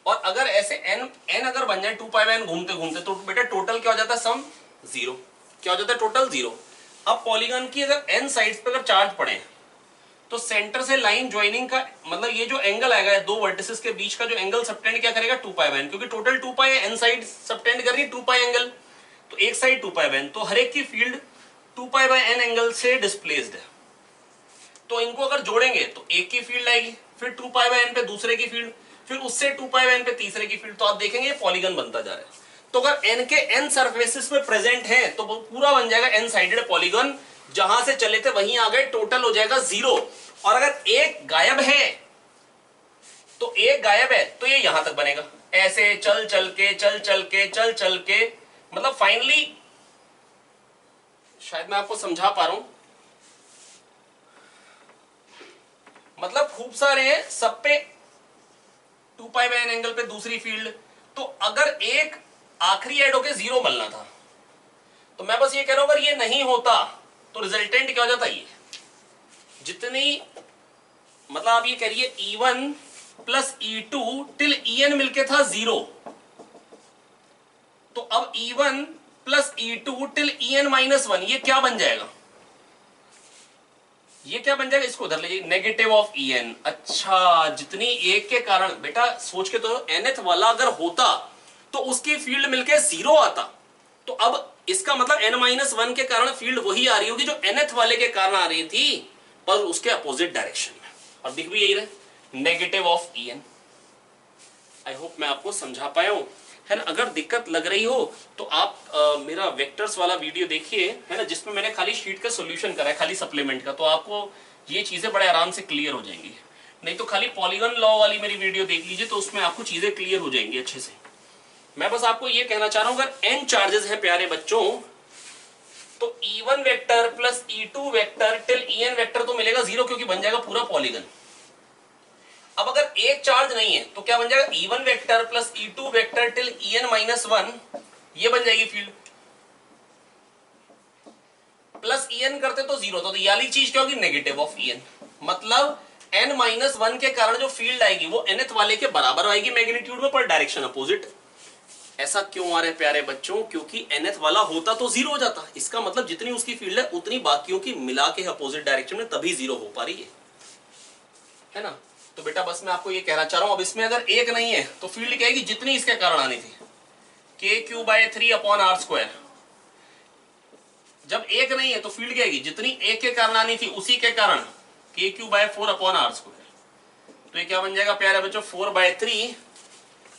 S1: और अगर ऐसे n अगर बन जाए 2π/n घूमते घूमते, तो बेटा टोटल क्या हो जाता है, सम 0, क्या हो जाता है टोटल 0। अब पॉलीगन की अगर n साइड्स पे अगर चार्ज पड़े तो सेंटर से लाइन ज्वाइनिंग का मतलब ये जो एंगल आएगा दो वर्टिसेस के बीच का जो एंगल सबटेंड क्या करेगा 2π/n, क्योंकि टोटल 2π है, n साइड सबटेंड कर रही है 2π एंगल, तो एक साइड 2π/n, तो हर एक की फील्ड 2π/n एंगल से डिस्प्लेस्ड है। तो इनको अगर जोड़ेंगे तो एक की फील्ड आएगी, फिर 2π/n पे दूसरे की फील्ड, फिर उससे 2π/n पे तीसरे की फील्ड, तो आप देखेंगे पॉलीगन बनता जा रहा है। तो अगर n के n सरफेसेस पे प्रेजेंट है तो पूरा बन जाएगा n साइडेड पॉलीगन, जहां से चले थे वहीं आ गए, टोटल हो जाएगा 0। और अगर एक गायब है तो ये यहां तक बनेगा, ऐसे चल चल के मतलब फाइनली, शायद मैं आपको समझा पा रहा हूं, मतलब खूब सारे हैं, सब पे 2π/n एंगल पे दूसरी फील्ड। तो अगर एक आखिरी ऐड होके 0 बनना था, तो मैं बस ये कह रहा हूं अगर ये नहीं होता तो रिजल्टेंट क्या हो जाता है, ये जितनी मतलब आप ये कह रही है E1 plus E2 till En मिलके था 0, तो अब E1 plus E2 till En minus 1 ये क्या बन जाएगा, ये क्या बन जाएगा, इसको उधर लीजिए, नेगेटिव ऑफ En। अच्छा, जितनी एक के कारण, बेटा सोच के तो nth वाला अगर होता तो उसकी फील्ड मिलके 0 आता, तो अब इसका मतलब n-1 के कारण फील्ड वही आ रही होगी जो nth वाले के कारण आ रही थी, पर उसके अपोजिट डायरेक्शन में, और दिख भी यही रहे, negative of En। I hope मैं आपको समझा पाया हूं, है ना। अगर दिक्कत लग रही हो तो आप मेरा वेक्टर्स वाला वीडियो देखिए, है ना, जिसमें मैंने खाली शीट का सॉल्यूशन करा है, खाली सप्लीमेंट का, तो आपको ये चीजें बड़े आराम से क्लियर हो जाएंगी। नहीं तो खाली पॉलीगन लॉ वाली मेरी वीडियो देख लीजिए, तो उसमें आपको चीजें क्लियर हो जाएंगी अच्छे से। मैं बस आपको ये कहना चाह रहा हूं, अगर n चार्जेस है प्यारे बच्चों, तो E1 vector plus E2 vector till En vector तो मिलेगा 0, क्योंकि बन जाएगा पूरा पॉलीगन। अब अगर एक चार्ज नहीं है तो क्या बन जाएगा, E1 vector plus E2 vector till En minus 1, ये बन जाएगी फील्ड। प्लस En करते तो 0, तो ये वाली चीज क्या होगी, नेगेटिव ऑफ En। मतलब n-1 के कारण जो फील्ड आएगी वो nth वाले के बराबर आएगी मैग्नीट्यूड में, पर डायरेक्शन अपोजिट। ऐसा क्यों आ रहा है प्यारे बच्चों, क्योंकि nth वाला होता तो 0 हो जाता, इसका मतलब जितनी उसकी फील्ड है उतनी बाकियों की मिला के अपोजिट डायरेक्शन में, तभी 0 हो पा रही है ना। तो बेटा बस मैं आपको ये कहना चाह रहा हूं, अब इसमें अगर एक नहीं है तो फील्ड क्या आएगी, जितनी इसके कारण आनी थी, KQ/3/r²। जब एक नहीं है तो फील्ड क्या आएगी, जितनी एक के कारण आनी थी उसी के कारण, KQ/4/r²। तो ये क्या बन जाएगा प्यारे बच्चों, 4/3,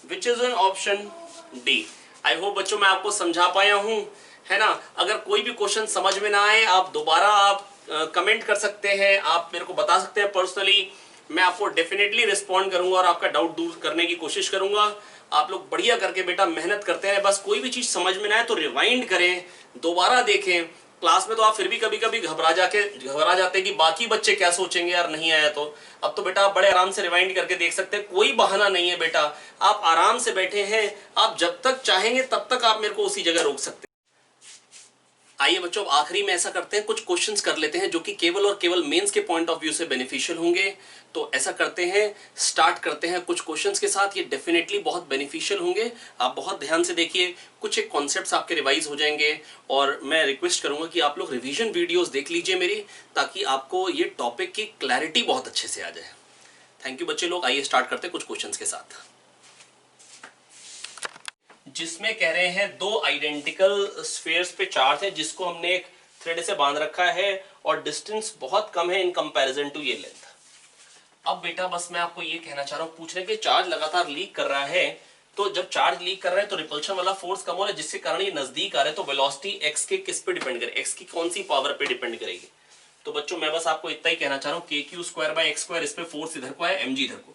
S1: विच is in option D. I hope बच्चों मैं आपको समझा पाया हूं, है ना। अगर कोई भी क्वेश्चन समझ में ना आए, आप दोबारा आप कमेंट कर सकते हैं, आप मेरे को बता सकते हैं पर्सनली, मैं आपको डेफिनेटली रिस्पॉन्ड करूंगा और आपका डाउट दूर करने की कोशिश करूंगा। आप लोग बढ़िया करके बेटा मेहनत करते हैं, बस कोई भी चीज समझ में ना आए तो रिवाइंड करें, दोबारा देखें। क्लास में तो आप फिर भी कभी कभी घबरा जाते हैं कि बाकी बच्चे क्या सोचेंगे यार नहीं आया तो। अब तो बेटा आप बड़े आराम से रिवाइंड करके देख सकते हैं, कोई बहाना नहीं है बेटा, आप आराम से बैठे हैं, आप जब तक चाहेंगे तब तक आप मेरे को उसी जगह रोक सकते हैं। आइए बच्चों, अब आखिरी में ऐसा करते हैं, कुछ क्वेश्चंस कर लेते हैं जो कि केवल और केवल मेंस के पॉइंट ऑफ व्यू से बेनिफिशियल होंगे। तो ऐसा करते हैं, स्टार्ट करते हैं कुछ क्वेश्चंस के साथ, ये डेफिनेटली बहुत बेनिफिशियल होंगे। आप बहुत ध्यान से देखिए, कुछ एक कॉन्सेप्ट्स आपके रिवाइज हो जाएंगे, और मैं रिक्वेस्ट करूंगा कि आप लोग रिवीजन वीडियोस देख लीजिए मेरी, ताकि आपको ये टॉपिक की क्लैरिटी बहुत अच्छे से आ जाए। थैंक यू बच्चे लोग। आइए स्टार्ट करते हैं कुछ क्वेश्चंस के साथ, जिसमें कह रहे हैं दो आइडेंटिकल स्फीयर्स पे चार्ज है, जिसको हमने एक थ्रेड से बांध रखा है और डिस्टेंस बहुत कम है इन कंपैरिजन टू ये लेंथ। अब बेटा बस मैं आपको ये कहना चाह रहा हूं, पूछ रहे हैं कि चार्ज लगातार लीक कर रहा है, तो जब चार्ज लीक कर रहा है तो रिपल्शन वाला फोर्स कम हो रहा है, जिसके कारण ये नजदीक आ रहा है, तो वेलोसिटी x के किस पे डिपेंड करे, x की कौन सी पावर पे डिपेंड करेगी। तो बच्चों मैं बस आपको इतना ही कहना चाह रहा हूँ, KQ²/x², इस पे फोर्स इधर को है, mg इधर को,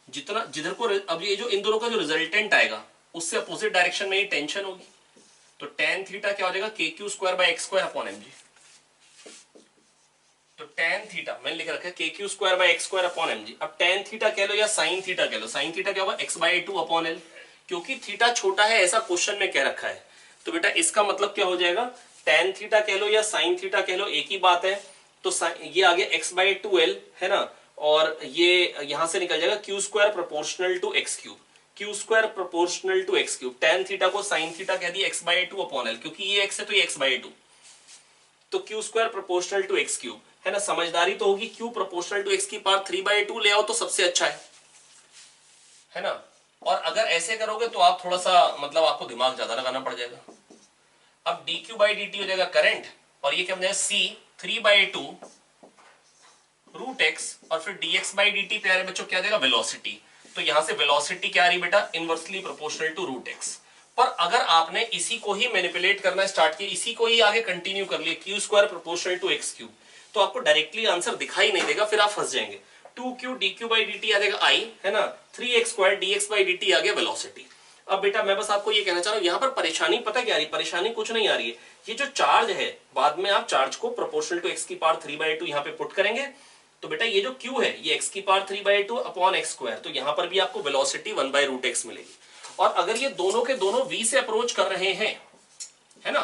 S1: जितना जिधर को, अब ये जो इन दोनों का जो रिजल्टेंट आएगा उससे अपोजिट डायरेक्शन में ही टेंशन होगी, तो tan थीटा क्या हो जाएगा, KQ²/x²/mg। तो tan थीटा मैंने लिख रखा है KQ²/x²/mg। अब tan थीटा कह लो या sin थीटा कह लो, sin थीटा क्या होगा, x/2/l, क्योंकि थीटा छोटा है ऐसा क्वेश्चन में कह रखा है। तो बेटा इसका मतलब क्या हो जाएगा, tan थीटा कह लो या sin थीटा कह लो, एक ही बात है। तो ये आ गया x/2l, है ना, और ये यहां से निकल जाएगा Q²∝ Q² proportional to x3। tan theta को sin थीटा कह दिया x/2/l, क्योंकि ये x है तो ये x/2, तो Q² प्रोपोर्शनल टू x3, है ना। समझदारी तो होगी, Q प्रोपोर्शनल टू x की पावर 3/2 ले आओ तो सबसे अच्छा है ना। और अगर ऐसे करोगे तो आप थोड़ा सा मतलब आपको दिमाग ज्यादा लगाना पड़ जाएगा। अब dq/dt हो जाएगा करंट, और ये क्या बन जाएगा, C 3/2 √x, और फिर dx/dt प्यारे बच्चों क्या देगा, वेलोसिटी। तो यहां से वेलोसिटी क्या आ रही बेटा, इनवर्सली प्रोपोर्शनल टू √x। पर अगर आपने इसी को ही मैनिपुलेट करना स्टार्ट किया, इसी को ही आगे कंटिन्यू कर लिया, Q² प्रोपोर्शनल टू x3, तो आपको डायरेक्टली आंसर दिखाई नहीं देगा, फिर आप फंस जाएंगे। 2q dq/dt आ जाएगा I, है ना, 3x² dx/dt आ गया वेलोसिटी। अब बेटा मैं बस आपको ये कहना चाह रहा हूं, यहां पर परेशानी पता क्या आ रही है, परेशानी कुछ नहीं आ रही है, ये जो चार्ज है, बाद में आप चार्ज को प्रोपोर्शनल टू x की पावर 3/2 यहां पे पुट करेंगे, तो बेटा ये जो q है ये x की पावर 3/2/x², तो यहां पर भी आपको वेलोसिटी 1/√x मिलेगी। और अगर ये दोनों के दोनों v से अप्रोच कर रहे हैं, है ना,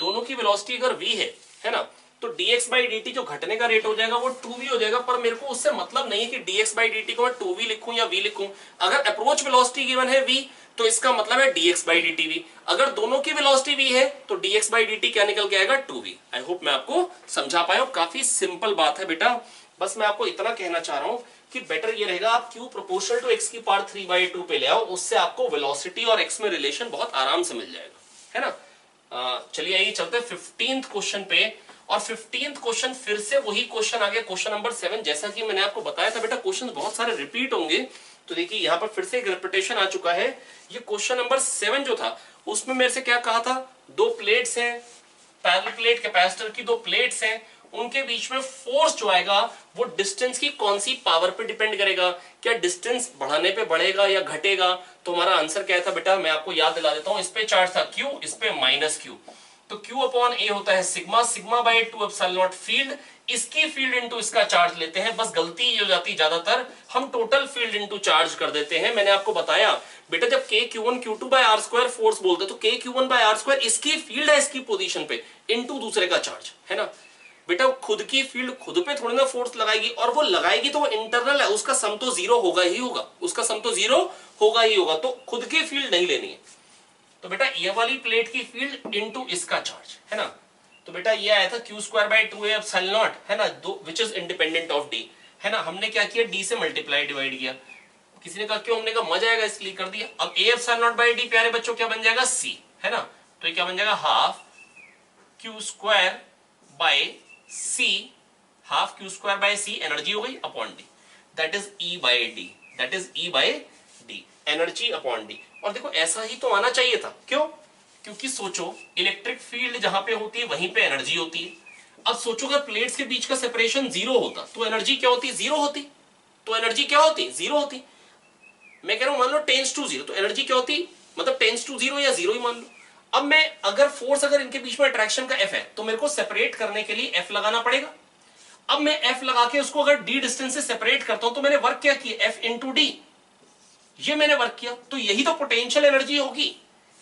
S1: दोनों की वेलोसिटी अगर v है ना, तो dx by dt जो घटने का रेट हो जाएगा वो 2v हो जाएगा, पर मेरे को उससे मतलब नहीं है कि dx by dt को मैं 2v लिखूं या v लिखूं। अगर अप्रोच वेलोसिटी गिवन है v तो इसका मतलब है dx by dt v, अगर दोनों की वेलोसिटी v है तो dx by dt क्या निकल के आएगा 2v। आई होप मैं आपको समझा पाया हूं, काफी सिंपल बात है बेटा। बस मैं आपको इतना कहना चाह रहा हूं कि बेटर ये रहेगा आप q प्रोपोर्शनल टू x की पावर 3/2 पे ले आओ, उससे आपको वेलोसिटी और x में रिलेशन बहुत आराम से मिल जाएगा, है ना। चलिए आइए चलते हैं 15th क्वेश्चन पे। और 15th क्वेश्चन फिर से वही क्वेश्चन आ गया, क्वेश्चन नंबर 7। जैसा कि मैंने आपको बताया था बेटा क्वेश्चन बहुत सारे रिपीट होंगे, तो देखिए यहाँ पर फिर से एक रिपीटेशन आ चुका है। ये क्वेश्चन नंबर 7 जो था उसमें मेरे से क्या कहा था, दो प्लेट्स हैं, पैरेलल प्लेट कैपेसिटर की दो प्लेट्स हैं, उनके बीच में फोर्स जो आएगा वो डिस्टेंस की कौन सी पावर पे डिपेंड करेगा, क्या डिस्टेंस बढ़ाने पे बढ़ेगा या घटेगा। तो हमारा आंसर क्या था बेटा, मैं आपको याद दिला देता हूं। इस पे चार्ज था Q, इस पे माइनस Q, तो Q अपॉन A होता है sigma, sigma by 2 epsilon not field, इसकी फील्ड इनटू इसका चार्ज लेते हैं। बस गलती ये हो जाती है ज्यादातर, हम टोटल फील्ड इनटू चार्ज कर देते हैं। मैंने आपको बताया बेटा जब k q1 q2 by r square force बोलते तो k q1 by r square इसकी फील्ड है इसकी पोजीशन पे इनटू दूसरे का चार्ज, है ना बेटा। खुद की फील्ड खुद पे थोड़ी ना फोर्स लगाएगी, और वो लगाएगी तो वो इंटरनल है, उसका सम तो जीरो होगा ही होगा, उसका सम तो जीरो होगा ही होगा, तो खुद की फील्ड नहीं लेनी है। तो बेटा ये वाली प्लेट की फील्ड इनटू इसका चार्ज, है ना। तो बेटा ये आया था q square bye 2a epsilon not, है ना, दो which is independent of d, है ना। हमने क्या किया, d से मल्टीप्लाई डिवाइड किया। किसी ने कहा क्यों, हमने कहा मजा आएगा इसलिए कर दिया। अब a epsilon not by d प्यारे बच्चों क्या बन जाएगा, c, है ना। तो ये क्या बन जाएगा, half q square by c, half q square by c energy हो गई upon d, that is e by d, that is e by d, energy upon d। और देखो ऐसा ही तो आना चाहिए था, क्यों, क्योंकि सोचो इलेक्ट्रिक फील्ड जहां पे होती है वहीं पे एनर्जी होती है। अब सोचो अगर प्लेट्स के बीच का सेपरेशन जीरो होता तो एनर्जी क्या होती, जीरो होती, तो एनर्जी क्या होती, जीरो होती। मैं कह रहा हूं मान लो टेंस टू जीरो, तो एनर्जी क्या होती, मतलब टेंस टू जीरो या जीरो ही मान लो। अब मैं अगर फोर्स अगर इनके बीच में अट्रैक्शन का F है तो मेरे को सेपरेट करने के लिए F लगाना पड़ेगा। अब मैं F लगा के उसको अगर d डिस्टेंस से सेपरेट करता हूं तो मैंने वर्क क्या किया, F इंटू डी, ये मैंने वर्क किया। तो यही तो पोटेंशियल एनर्जी होगी,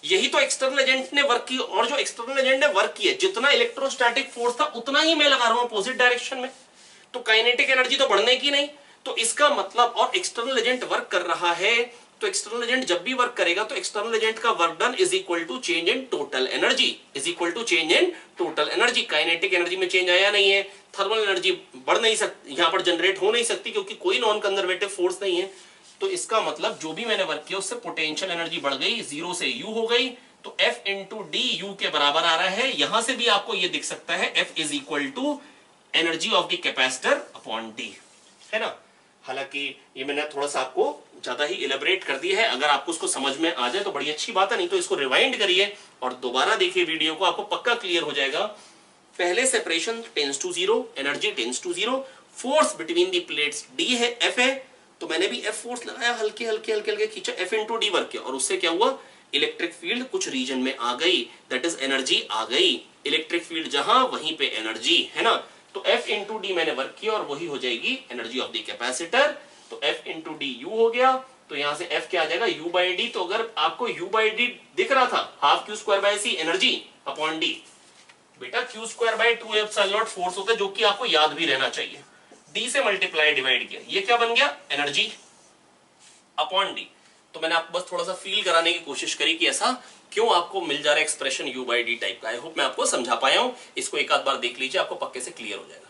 S1: यही तो एक्सटर्नल एजेंट ने वर्क की, और जो एक्सटर्नल एजेंट ने वर्क किया जितना इलेक्ट्रोस्टैटिक फोर्स था उतना ही मैं लगा रहा हूं अपोजिट डायरेक्शन में, तो काइनेटिक एनर्जी तो बढ़ने की नहीं। तो इसका मतलब, और एक्सटर्नल एजेंट वर्क कर रहा है, तो एक्सटर्नल एजेंट जब भी वर्क करेगा तो एक्सटर्नल एजेंट का work done is equal to change in total energy, is equal to change in total energy. Kinetic energy में चेंज आया नहीं है, थर्मल एनर्जी बढ़ नहीं सकती, यहां पर जनरेट हो नहीं सकती क्योंकि कोई नॉन कंजर्वेटिव फोर्स नहीं है। तो इसका मतलब जो भी मैंने वर्क किया उससे पोटेंशियल एनर्जी बढ़ गई, जीरो से यू हो गई, तो F इंटू डी यू के बराबर आ रहा है। यहां से भी आपको ये दिख सकता है F is equal to energy of the capacitor upon d, है ना। हालांकि ये मैंने थोड़ा सा आपको ज्यादा ही इलेबरेट कर दिया है, अगर आपको उसको समझ में आ जाए तो बड़ी अच्छी बात है, नहीं तो इसको रिवाइंड करिए और दोबारा देखिए वीडियो को, आपको पक्का क्लियर हो जाएगा। पहले separation tends to zero, energy tends to zero, force between the plates D है, F है, तो मैंने भी F फोर्स लगाया, हल्के हल्के हल्के हल्के खींचा, F इंटू डी वर्क किया, और उससे क्या हुआ, इलेक्ट्रिक फील्ड कुछ रीजन में आ गई, दैट इज एनर्जी आ गई। इलेक्ट्रिक फील्ड जहां वहीं पे एनर्जी, है ना। तो F इंटू डी मैंने वर्क किया और वही हो जाएगी एनर्जी ऑफ द कैपेसिटर। तो F इंटू डी यू हो गया, तो यहां से F क्या आ जाएगा, U बाई डी। तो अगर आपको U बाई डी दिख रहा था, half Q square by C energy upon D, बेटा Q square bye 2 epsilon not force होता है, जो कि आपको याद भी रहना चाहिए। D से मल्टीप्लाई डिवाइड किया, ये क्या बन गया, एनर्जी अपॉन डी। तो मैंने आपको बस थोड़ा सा फील कराने की कोशिश करी कि ऐसा क्यों आपको मिल जा रहा है expression U by D type का। आई होप मैं आपको समझा पाया हूं, इसको एक आध बार देख लीजिए, आपको पक्के से क्लियर हो जाएगा।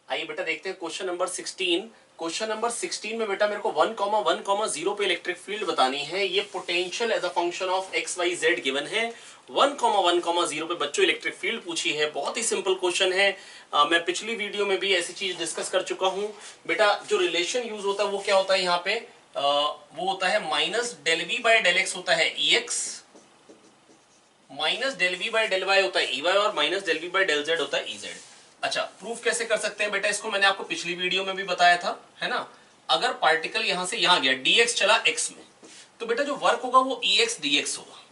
S1: आइए बेटा देखते हैं क्वेश्चन नंबर 16। क्वेश्चन नंबर 16 में बेटा मेरे को 1,1,0 पे इलेक्ट्रिक फील्ड बतानी है। ये potential as a function of x y z given है। 1,1,0 पे बच्चों इलेक्ट्रिक फील्ड पूछी है, बहुत ही सिंपल क्वेश्चन है। मैं पिछली वीडियो में भी ऐसी चीज डिस्कस कर चुका हूं। बेटा जो रिलेशन यूज होता है वो क्या होता है यहाँ पे, वो होता है minus del V by del x होता है E x, minus del V by del y होता है ई वाई, और minus del V by del z होता है ई जेड। अच्छा प्रूफ कैसे कर सकते हैं बेटा, इसको मैंने आपको पिछली वीडियो में भी बताया था, है ना। अगर पार्टिकल यहां से यहां गया, dx चला x में, तो बेटा जो वर्क होगा वो ex dx होगा,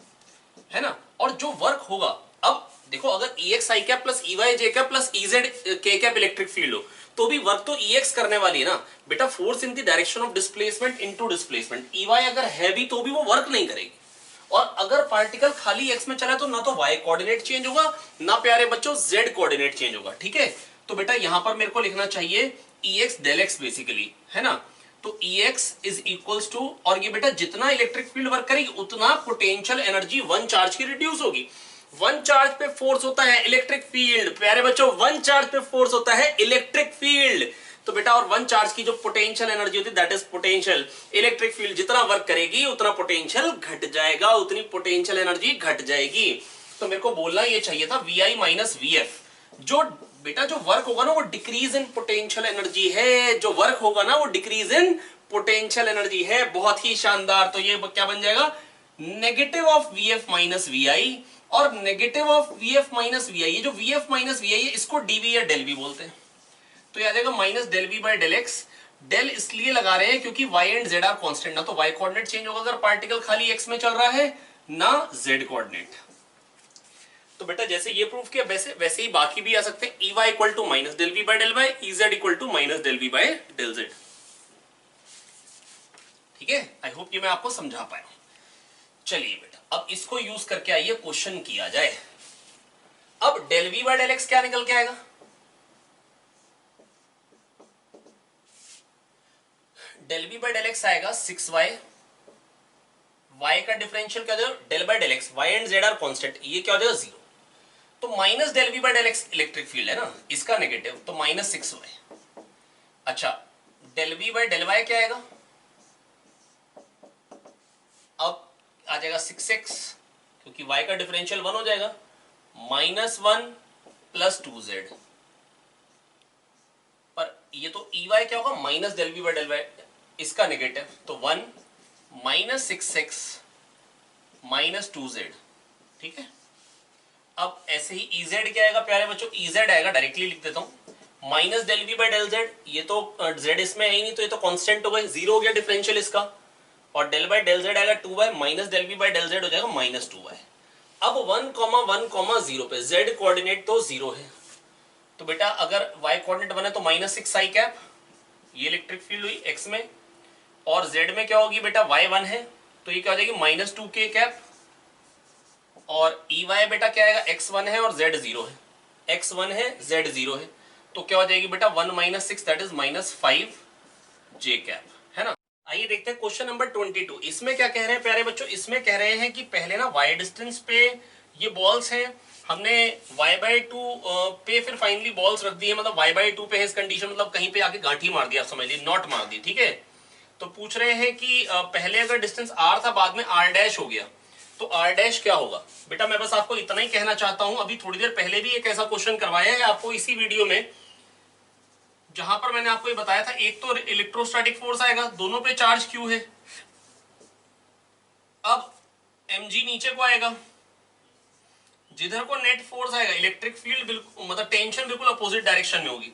S1: है ना। और जो वर्क होगा, अब देखो अगर ex i cap plus ey j cap plus ez k cap electric field हो तो भी वर्क तो ex करने वाली है ना बेटा। Force in the direction of displacement into displacement, ey अगर है भी तो भी वो वर्क नहीं करेगी, और अगर पार्टिकल खाली एक्स में चला तो ना तो वाई कोऑर्डिनेट चेंज होगा ना प्यारे बच्चों जेड कोऑर्डिनेट चेंज होगा, ठीक है। तो बेटा यहां पर मेरे को लिखना चाहिए Ex del x बेसिकली, है ना। तो Ex इज इक्वल्स टू, और ये बेटा जितना इलेक्ट्रिक फील्ड वर्क करेगी उतना पोटेंशियल एनर्जी वन चार्ज की रिड्यूस होगी। वन चार्ज पे फोर्स होता है इलेक्ट्रिक फील्ड, प्यारे बच्चों वन चार्ज पे फोर्स होता है इलेक्ट्रिक फील्ड। तो बेटा और वन चार्ज की जो पोटेंशियल एनर्जी होती है that is potential. Electric field जितना वर्क करेगी उतना पोटेंशियल घट जाएगा, उतनी पोटेंशियल एनर्जी घट जाएगी। तो मेरे को बोलना ये चाहिए था Vi माइनस Vf। जो बेटा जो वर्क होगा ना वो डिक्रीज इन पोटेंशियल एनर्जी है, जो वर्क होगा ना वो डिक्रीज इन पोटेंशियल एनर्जी है। बहुत ही शानदार। तो ये क्या बन जाएगा, negative of Vf minus Vi, और negative of Vf minus Vi, ये जो Vf माइनस Vi है इसको dV या डेल V बोलते हैं। तो ये आ जाएगा minus del V by del x. Del इसलिए लगा रहे हैं क्योंकि y and z are constant, ना तो y कोऑर्डिनेट चेंज होगा अगर पार्टिकल खाली x में चल रहा है, ना z कोऑर्डिनेट। तो बेटा जैसे ये प्रूफ किया वैसे ही बाकी भी आ सकते हैं। Ey equal to minus del V by del y, Ez equal to minus del V by del z। ठीक है, आई होप ये मैं आपको समझा पाया। चलिए बेटा अब इसको यूज करके आइए क्वेश्चन किया जाए। अब del V by del x क्या निकल के आएगा, del V by del x आएगा 6y, y का डिफरेंशियल क्या हो जाएगा del by del x, y and z are constant, ये क्या हो जाएगा 0। तो minus del V by del x electric field है ना, इसका नेगेटिव, तो माइनस 6y। अच्छा del V by del y क्या आएगा, अब आ जाएगा 6x, क्योंकि y का डिफरेंशियल 1 हो जाएगा, माइनस 1 प्लस 2z। पर ये तो Ey क्या होगा minus del V by del y, इसका नेगेटिव, तो 1 माइनस 6x माइनस 2z। ठीक है, अब ऐसे ही Ez क्या आएगा प्यारे बच्चों, Ez आएगा, डायरेक्टली लिख देता हूं, minus del V by del z। ये तो z इसमें है ही नहीं तो ये तो कांस्टेंट हो गए, 0 हो गया डिफरेंशियल इसका, और डेल बाय डेल z आएगा 2y, minus del V by del z हो जाएगा माइनस 2y। अब 1,1,0 पे z कोऑर्डिनेट तो 0 है, तो बेटा अगर y कोऑर्डिनेट 1 है तो माइनस 6i कैप, ये इलेक्ट्रिक फील्ड हुई x में, और z में क्या होगी बेटा y1 है तो ये क्या हो जाएगी माइनस 2k कैप, और Ey बेटा क्या आएगा x1 है और z 0 है, x1 है z 0 है, तो क्या हो जाएगी बेटा 1 minus 6 that is minus 5j cap, है ना। आइए देखते हैं क्वेश्चन नंबर 22। इसमें क्या कह रहे हैं प्यारे बच्चों, इसमें कह रहे हैं कि पहले ना y डिस्टेंस पे ये बॉल्स हैं, हमने y/2 पे फिर फाइनली बॉल्स रख दी है, मतलब y/2 पे है इस कंडीशन, मतलब कहीं पे आके गांठी मार दिया, समझ ली, नॉट मार दी। ठीक है, तो पूछ रहे हैं कि पहले अगर डिस्टेंस r था बाद में r' हो गया तो r' क्या होगा। बेटा मैं बस आपको इतना ही कहना चाहता हूं, अभी थोड़ी देर पहले भी एक ऐसा क्वेश्चन करवाया है आपको इसी वीडियो में, जहां पर मैंने आपको ये बताया था, एक तो इलेक्ट्रोस्टैटिक फोर्स आएगा, दोनों पे चार्ज q है, अब mg नीचे को आएगा, जिधर को नेट फोर्स आएगा इलेक्ट्रिक फील्ड बिल्कुल मतलब टेंशन बिल्कुल अपोजिट डायरेक्शन में होगी,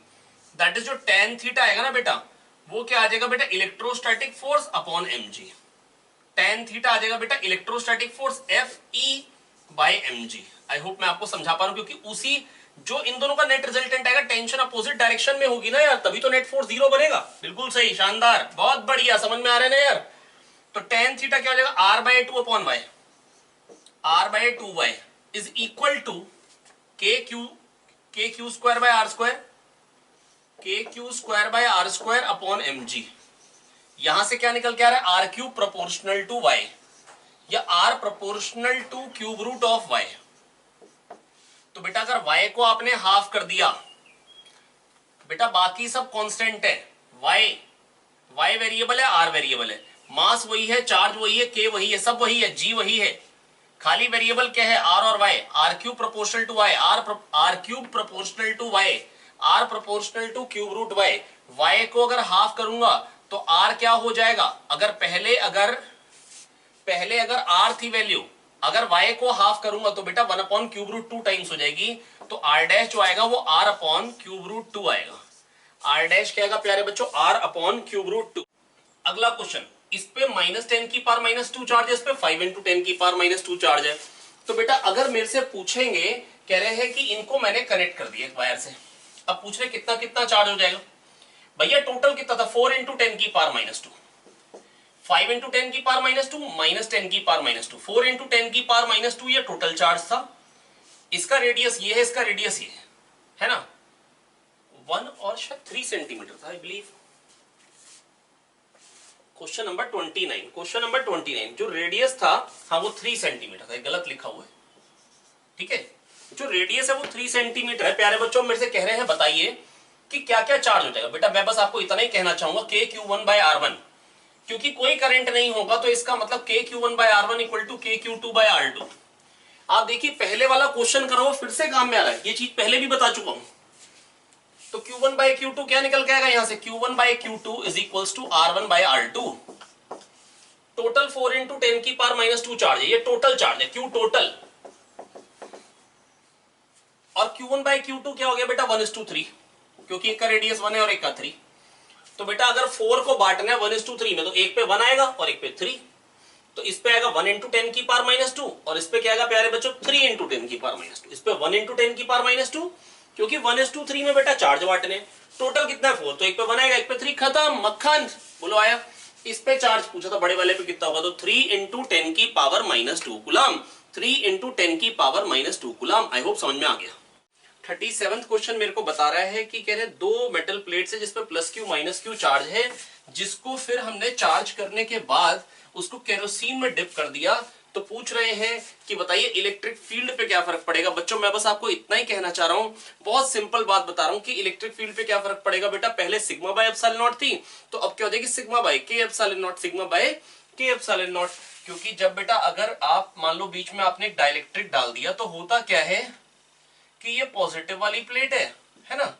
S1: दैट इज जो tan थीटा आएगा ना बेटा, वो क्या आ जाएगा बेटा electrostatic force upon mg। tan theta आ जाएगा बेटा electrostatic force Fe by mg। I hope मैं आपको समझा पा रहा हूं, क्योंकि उसी जो इन दोनों का नेट रिजल्टेंट आएगा टेंशन अपोजिट डायरेक्शन में होगी ना यार, तभी तो नेट फोर्स 0 बनेगा। बिल्कुल सही, शानदार, बहुत बढ़िया, समझ में आ रहा है ना यार। तो tan थीटा क्या हो जाएगा r/2 upon y, r/2y is equal to kq square by r square, kq square by r square upon mg। यहां से क्या निकल के आ रहा है, r cube proportional to y, या r proportional to cube root of y। तो बेटा अगर y को आपने हाफ कर दिया, बेटा बाकी सब कांस्टेंट है, y वेरिएबल है, r वेरिएबल है, मास वही है, चार्ज वही है, k वही है, सब वही है, g वही है, खाली वेरिएबल क्या है r और y, r cube proportional to y, r cube proportional to y, r proportional to cube root y। y को अगर हाफ करूंगा तो r क्या हो जाएगा, अगर पहले अगर r थी वैल्यू, अगर y को हाफ करूंगा तो बेटा 1 अपॉन क्यूब रूट 2 टाइम्स हो जाएगी, तो r' जो आएगा वो r अपॉन क्यूब रूट 2 आएगा। r' क्या आएगा प्यारे बच्चों, r अपॉन क्यूब रूट 2। अगला क्वेश्चन, इस पे माइनस 10 की पावर माइनस 2 चार्ज है, इस पे 5 इंटू 10 की पावर माइनस 2 चार्ज है। तो बेटा अगर मेरे से पूछेंगे, कह रहे हैं कि इनको मैंने कनेक्ट कर दिया वायर से, अब पूछ रहे कितना कितना चार्ज हो जाएगा। भैया टोटल कितना था, 4 इंटू 10 की पावर माइनस 2, 5 इंटू 10 की पावर -2 माइनस 10 की पावर -2, 4 इंटू 10 की पावर -2 ये टोटल चार्ज था। इसका रेडियस ये है, इसका रेडियस ये है ना, 1 और शायद 3 सेंटीमीटर था I believe. Question number 29, question number 29 जो रेडियस था हाँ वो 3 सेंटीमीटर था, गलत लिखा हुआ है, ठीक है। जो रेडियस है वो 3 सेंटीमीटर है। प्यारे बच्चों मेरे से कह रहे हैं बताइए कि क्या क्या चार्ज हो जाएगा। बेटा मैं बस आपको इतना ही कहना चाहूंगा KQ1/R1, क्योंकि कोई करंट नहीं होगा तो इसका मतलब KQ1/R1 इक्वल टू KQ2/R2। आप देखिए पहले वाला क्वेश्चन करो फिर से काम में आ रहा है, ये चीज पहले भी बता चुका हूं। तो Q1/Q2 क्या निकल के आएगा यहां से, Q1/Q2 is equals to R1/R2। Total 4 into 10 की पावर -2 चार्ज है, ये टोटल चार्ज है, Q टोटल। और Q1/Q2 क्या हो गया बेटा 1:3, क्योंकि एक का रेडियस 1 है और एक का 3। तो बेटा अगर 4 को बांटना है 1:3 में तो एक पे 1 आएगा और एक पे 3, तो इस पे आएगा 1 इंटू 10 की पावर -2 और इस पे क्या आएगा प्यारे बच्चों 3 इंटू 10 की पावर -2। इस पे 1 इंटू 10 की पावर -2, क्योंकि 1:3 में बेटा चार्ज बांटने। टोटल कितना है 4, तो एक पे 1 आएगा एक पे 3, खत्म मक्खन। बोलो आया। इस पे चार्ज पूछा था बड़े वाले पे कितना होगा, तो 3 इंटू 10 की पावर -2 कूलम, 3 इंटू 10 की पावर -2 कूलम। आई होप समझ में आ गया। 37वां क्वेश्चन मेरे को बता रहा है कि कह रहे दो मेटल प्लेट्स है जिसपे +Q -Q चार्ज है, जिसको फिर हमने चार्ज करने के बाद उसको केरोसिन में डिप कर दिया। तो पूछ रहे हैं कि बताइए इलेक्ट्रिक फील्ड पे क्या फर्क पड़ेगा। बच्चों मैं बस आपको इतना ही कहना चाह रहा हूं, बहुत सिंपल बात बता रहा हूं कि इलेक्ट्रिक फील्ड पे क्या फर्क पड़ेगा। बेटा पहले सिग्मा बाय एप्सिलॉन नॉट थी, तो अब क्या हो जाएगी सिग्मा बाय के एप्सिलॉन नॉट, सिग्मा बाय के एप्सिलॉन नॉट। क्योंकि जब बेटा अगर आप मान लो बीच में आपने एक डाइलेक्ट्रिक डाल दिया तो होता क्या है कि ये पॉजिटिव वाली प्लेट है ना,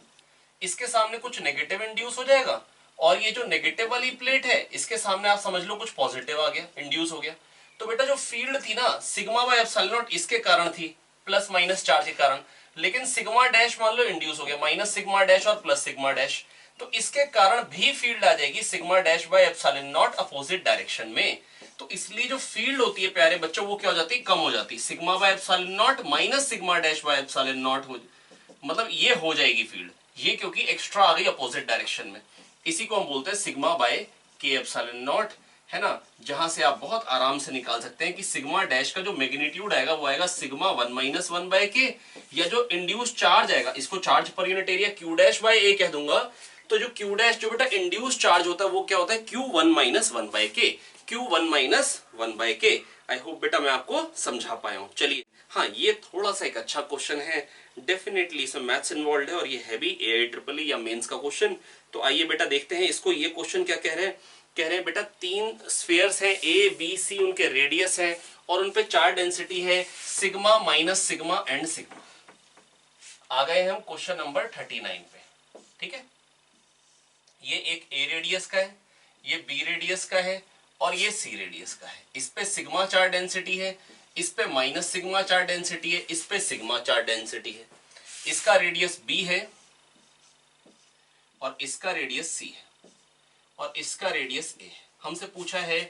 S1: इसके सामने कुछ नेगेटिव इंड्यूस हो जाएगा, और ये जो नेगेटिव वाली प्लेट है इसके सामने आप समझ लो कुछ पॉजिटिव आ गया, इंड्यूस हो गया। तो बेटा जो फील्ड थी ना सिग्मा बाय एप्सिलॉन नॉट इसके कारण थी, प्लस माइनस चार्ज के कारण, लेकिन सिग्मा डैश मान लो इंड्यूस हो गया, माइनस सिग्मा डैश और प्लस सिग्मा डैश, तो इसके कारण भी फील्ड आ जाएगी sigma dash by epsilon not opposite direction में। तो इसलिए जो फील्ड होती है प्यारे बच्चों वो क्या हो जाती है, कम हो जाती है, sigma bye epsilon naught minus sigma dash by epsilon not हो, मतलब ये हो जाएगी फील्ड, ये क्योंकि एक्स्ट्रा आ गई अपोजिट डायरेक्शन में। इसी को हम बोलते हैं सिग्मा बाय के एप्सिलॉन नॉट, है ना, जहां से आप बहुत आराम से निकाल सकते हैं कि सिग्मा डैश का जो मैग्नीट्यूड आएगा वो आएगा सिग्मा 1 - 1 बाय के, या जो इंड्यूस चार्ज आएगा इसको चार्ज पर unit area Q dash by A कह दूंगा। तो जो Q डैश जो बेटा इंड्यूस चार्ज होता है वो क्या होता है Q1 - 1 बाय के, Q1 - 1 बाय के। आई होप बेटा मैं आपको समझा पाया हूं। चलिए हाँ ये थोड़ा सा एक अच्छा क्वेश्चन है, डेफिनेटली इसमें मैथ्स इन्वॉल्व है और ये है भी AIEEE या मेंस का क्वेश्चन। तो आइए बेटा देखते हैं इसको। ये क्वेश्चन क्या कह रहे हैं, कह रहे हैं बेटा 3 स्फीयर्स हैं A B C, उनके रेडियस है और उनपे चार्ज डेंसिटी है sigma minus sigma and sigma. आ गए हम क्वेश्चन नंबर 39 पे, ठीक है। ये एक A रेडियस का है, ये B रेडियस का है और ये C रेडियस का है। इस पे सिग्मा चार्ज डेंसिटी है, इस पे माइनस सिग्मा चार्ज डेंसिटी है, इस पे सिग्मा चार्ज डेंसिटी है। इसका रेडियस B है और इसका रेडियस C है और इसका रेडियस A है। हमसे पूछा है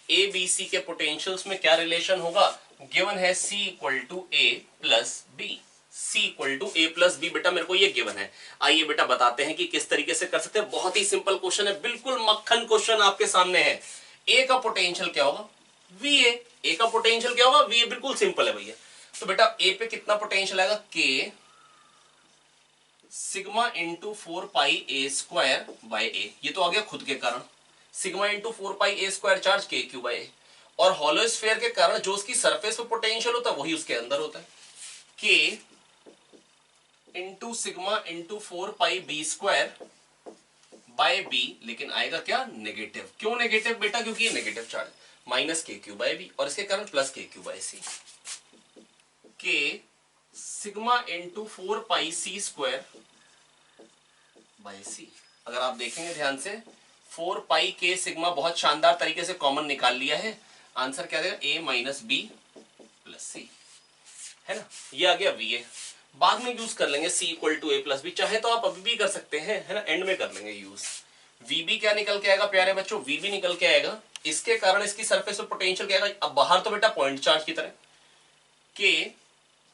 S1: A B C के पोटेंशियल्स में क्या रिलेशन होगा। गिवन है C equal to A plus B, C equal to A plus B। बेटा मेरे को ये गिवन है, आइए बेटा बताते हैं कि किस तरीके से कर सकते हैं। बहुत ही सिंपल क्वेश्चन है, बिल्कुल मक्खन क्वेश्चन आपके सामने है। A का पोटेंशियल क्या होगा VA, A का पोटेंशियल क्या होगा VA, बिल्कुल सिंपल है भैया। तो बेटा A पे कितना पोटेंशियल आएगा K sigma into 4 pi A square by A, ये तो आ गया खुद के कारण, sigma into 4 pi A square charge KQ by A, और हॉलो स्फीयर के कारण जो उसकी सरफेस पे पोटेंशियल होता है वही उसके अंदर होता है, K into sigma into 4 pi B square by B, लेकिन आएगा क्या नेगेटिव। क्यों नेगेटिव बेटा, क्योंकि ये negative charge, minus KQ by B और इसके कारण plus KQ by C। K sigma into 4 pi C square by C। अगर आप देखेंगे ध्यान से 4 पाई K सिग्मा बहुत शानदार तरीके से कॉमन निकाल लिया है, आंसर क्या देगा A minus B plus C, है ना। ये आ गया VA, बाद में यूज कर लेंगे C equal to A plus B, चाहे तो आप अभी भी कर सकते हैं, है ना, एंड में कर लेंगे यूज। VB क्या निकल के आएगा प्यारे बच्चों, VB निकल के आएगा, इसके कारण इसकी सरफेस पर पोटेंशियल क्या आएगा, अब बाहर तो बेटा पॉइंट चार्ज की तरह, K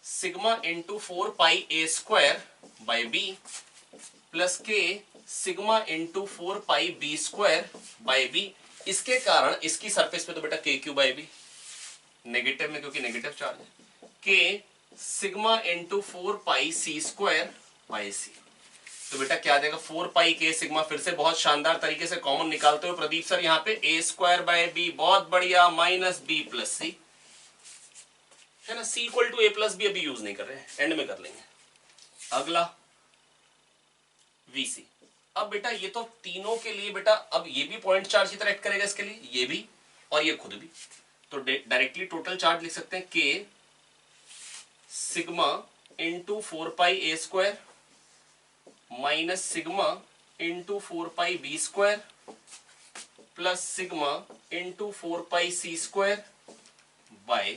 S1: sigma into 4 pi A square bye B plus K sigma into 4 pi B square by B, इसके कारण इसकी सरफेस पे तो बेटा के क्यू बाई बी नेगेटिव में, क्योंकि नेगेटिव चार्ज है, k sigma into 4 pi c square by c. तो बेटा क्या आ जाएगा 4 पाई के सिग्मा, फिर से बहुत शानदार तरीके से कॉमन निकालते हुए प्रदीप सर यहाँ पे ए स्क्वायर बाय बी, बहुत बढ़िया, माइनस बी प्लस सी, है ना। C equal to a plus b अभी यूज नहीं कर रहे हैं, एंड में कर लेंगे। अगला वीसी। अब बेटा ये तो तीनों के लिए बेटा, अब ये भी पॉइंट चार्ज की तरह एक्ट करेगा इसके लिए, ये भी और ये खुद भी, तो डायरेक्टली टोटल चार्ज लिख सकते हैं k sigma into 4 pi a square minus sigma into 4 pi b square plus sigma into 4 pi c square by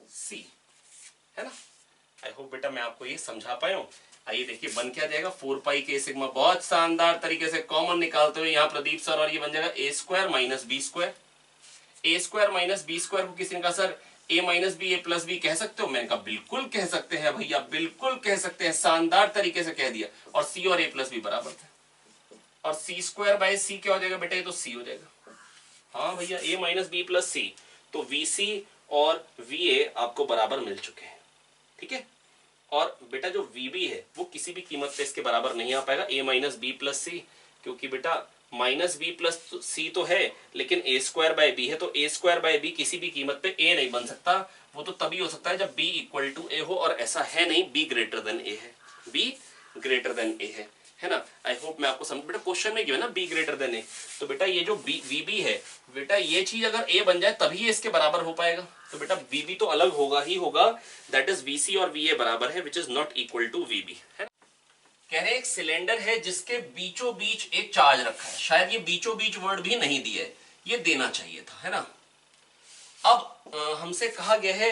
S1: c, है ना। आई होप बेटा मैं आपको ये समझा पाया हूं। आइए देखिए बन क्या जाएगा 4 पाई के सिग्मा, बहुत शानदार तरीके से कॉमन निकालते हुए यहाँ प्रदीप सर, और ये बन जाएगा ए स्क्वायर माइनस बी स्क्वायर। ए स्क्वायर माइनस बी स्क्वायर को किसी ने कहा सर ए माइनस बी ए प्लस बी कह सकते हो, मैंने कहा बिल्कुल कह सकते हैं भैया, बिल्कुल कह सकते हैं, शानदार तरीके से कह दिया। और सी और ए प्लस बी बराबर थे, और सी स्क्वायर बाय सी क्या हो जाएगा बेटा, ये तो सी हो जाएगा। हाँ भैया ए माइनस बी प्लस सी, तो वी सी और वी ए आपको बराबर मिल चुके हैं, ठीक है। और बेटा जो वी बी है वो किसी भी कीमत पे इसके बराबर नहीं आ पाएगा ए माइनस बी प्लस सी, क्योंकि बेटा माइनस बी प्लस सी तो है लेकिन ए स्क्वायर बाय बी है, तो ए स्क्वायर बाय बी किसी भी कीमत पे ए नहीं बन सकता। वो तो तभी हो सकता है जब बी इक्वल टू ए हो, और ऐसा है नहीं, बी ग्रेटर देन ए है, बी ग्रेटर देन ए है ना। आई होप मैं आपको समझ, बेटा क्वेश्चन में क्यों है ना बी ग्रेटर देन ए, तो बेटा ये जो वी बी है बेटा, ये चीज अगर ए बन जाए तभी ये इसके बराबर हो पाएगा। तो बेटा वी बी तो अलग होगा ही होगा, दैट इज वी सी और वी ए बराबर है, which is not equal to V B, है। कह रहे एक सिलेंडर है जिसके बीचों बीच एक चार्ज रखा है, शायद ये बीचों बीच वर्ड भी नहीं दिया है, ये देना चाहिए था, है ना। अब हमसे कहा गया है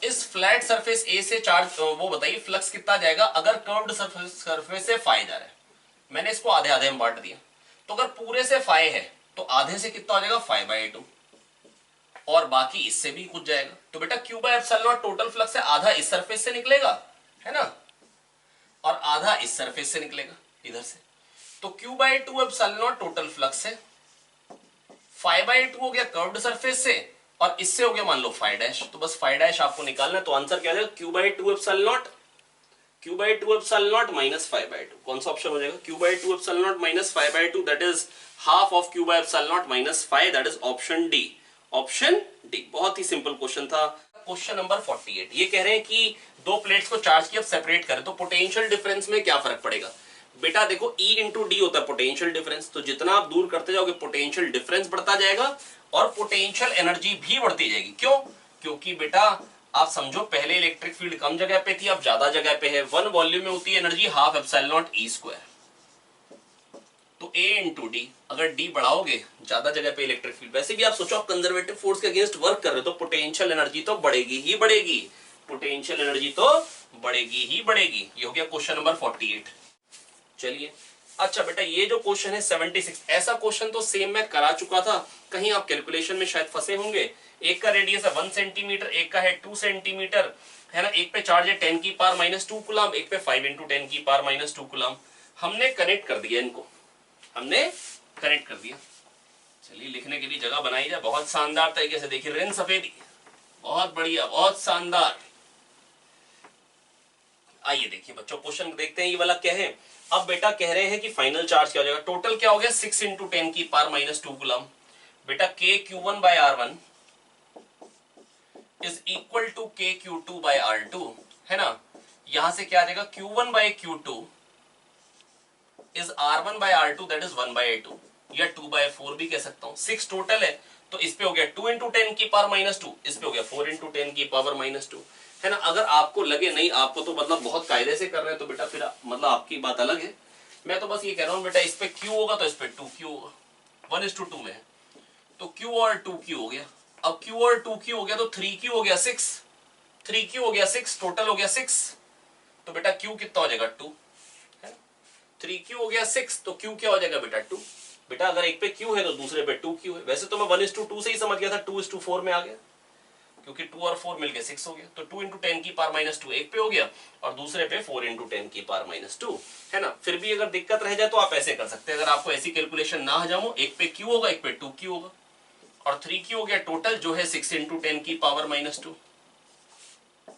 S1: इस फ्लैट सरफेस ए से चार्ज, वो बताइए फ्लक्स कितना जाएगा अगर कर्व्ड सरफेस से फाई जा रहा है। मैंने इसको आधे आधे में बांट दिया, तो अगर पूरे से फाई है तो आधे से कितना हो जाएगा 5/2, और बाकी इससे भी कुछ जाएगा। तो बेटा Q by epsilon naught total flux है, आधा इस सरफेस से निकलेगा, है ना, और आधा इस सरफेस से निकलेगा इधर से। तो Q by 2 epsilon naught total flux है, 5/2 हो गया कर्व्ड सरफेस से, और इससे हो गया मान लो 5 तो बस 5 आपको निकालना है। तो आंसर क्या आ जाएगा Q by 2 epsilon naught, Q by 2 epsilon naught minus 5/2। कौन सा ऑप्शन हो जाएगा, Q by 2 epsilon naught minus 5/2, that is half of Q by epsilon naught minus 5, that is option D, option D. बहुत ही simple question था। Question number 48, ये कह रहे हैं कि दो प्लेट्स को चार्ज किया सेपरेट करें तो पोटेंशियल डिफरेंस में क्या फर्क पड़ेगा। बेटा देखो E इंटू डी होता है पोटेंशियल डिफरेंस, तो जितना आप दूर करते जाओगे पोटेंशियल डिफरेंस बढ़ता जाएगा और पोटेंशियल एनर्जी भी बढ़ती जाएगी। क्यों, क्योंकि बेटा आप समझो पहले इलेक्ट्रिक फील्ड कम जगह पे थी, अब ज्यादा जगह पे है। 1 वॉल्यूम में होती है energy half epsilon naught E square, तो A इंटू डी, अगर D बढ़ाओगे ज्यादा जगह पे इलेक्ट्रिक फील्ड, वैसे भी आप सोचो आप कंजर्वेटिव फोर्स के अगेंस्ट वर्क कर रहे हो तो पोटेंशियल एनर्जी तो बढ़ेगी ही बढ़ेगी, पोटेंशियल एनर्जी तो बढ़ेगी ही बढ़ेगी। ये हो गया क्वेश्चन नंबर 48। चलिए अच्छा बेटा ये जो क्वेश्चन है 76, ऐसा क्वेश्चन तो सेम मैं करा चुका था, कहीं आप कैलकुलेशन में शायद फंसे होंगे। एक का रेडियस है 1 सेंटीमीटर, एक का है 2 सेंटीमीटर, है ना। एक पे चार्ज है 10 की पावर माइनस 2 कूलम, एक पे 5 इंटू 10 की पावर माइनस 2 कूलम। हमने कनेक्ट कर दिया इनको, हमने कनेक्ट कर दिया। चलिए लिखने के लिए जगह बनाई जाए बहुत शानदार तरीके से। देखिए रिन सफेदी, बहुत बढ़िया, बहुत शानदार। आइए देखिए बच्चों क्वेश्चन देखते हैं ये वाला क्या है। अब बेटा कह रहे हैं कि फाइनल चार्ज क्या हो जाएगा, टोटल क्या हो गया 6 इंटू 10 की पावर माइनस 2 कूलम। बेटा के Q1 bye R1 is equal to के Q2 बाय R2, है ना। यहां से क्या आ जाएगा Q1 by Q2 is R1 by R2, that is 1/2 या 2/4 भी कह सकता हूं। 6 टोटल है तो इस पे हो गया 2 इंटू 10 की पावर माइनस 2, इस पे हो गया 4 इंटू 10 की पावर माइनस 2, है ना। अगर आपको लगे नहीं आपको तो मतलब बहुत कायदे से कर रहे हैं तो बेटा फिर मतलब आपकी बात अलग है। मैं तो बस ये कह रहा हूं बेटा इस पे Q होगा तो इस पे 2Q होगा, 1:2 में, तो Q और 2Q हो गया। अब Q और 2Q हो गया तो 3Q हो गया 6, 3Q हो गया 6, टोटल हो गया 6, तो बेटा Q कितना हो जाएगा 2, है ना। 3Q हो गया 6 तो Q क्या हो जाएगा बेटा 2। बेटा अगर एक पे Q है तो दूसरे पे 2Q है। वैसे तो मैं 1:2 से ही समझ गया था, 2:4 में आ गया क्योंकि 2 और 4 मिलके 6 हो गया, तो 2 इंटू 10 की पावर माइनस 2 एक पे हो गया और दूसरे पे 4 इंटू 10 की पावर माइनस 2, है ना। फिर भी अगर दिक्कत रह जाए तो आप ऐसे कर सकते हैं, अगर आपको ऐसी कैलकुलेशन ना हजम हो, एक पे क्यू होगा, एक पे 2q होगा और 3q हो गया, टोटल जो है 6 इंटू 10 की पावर माइनस 2,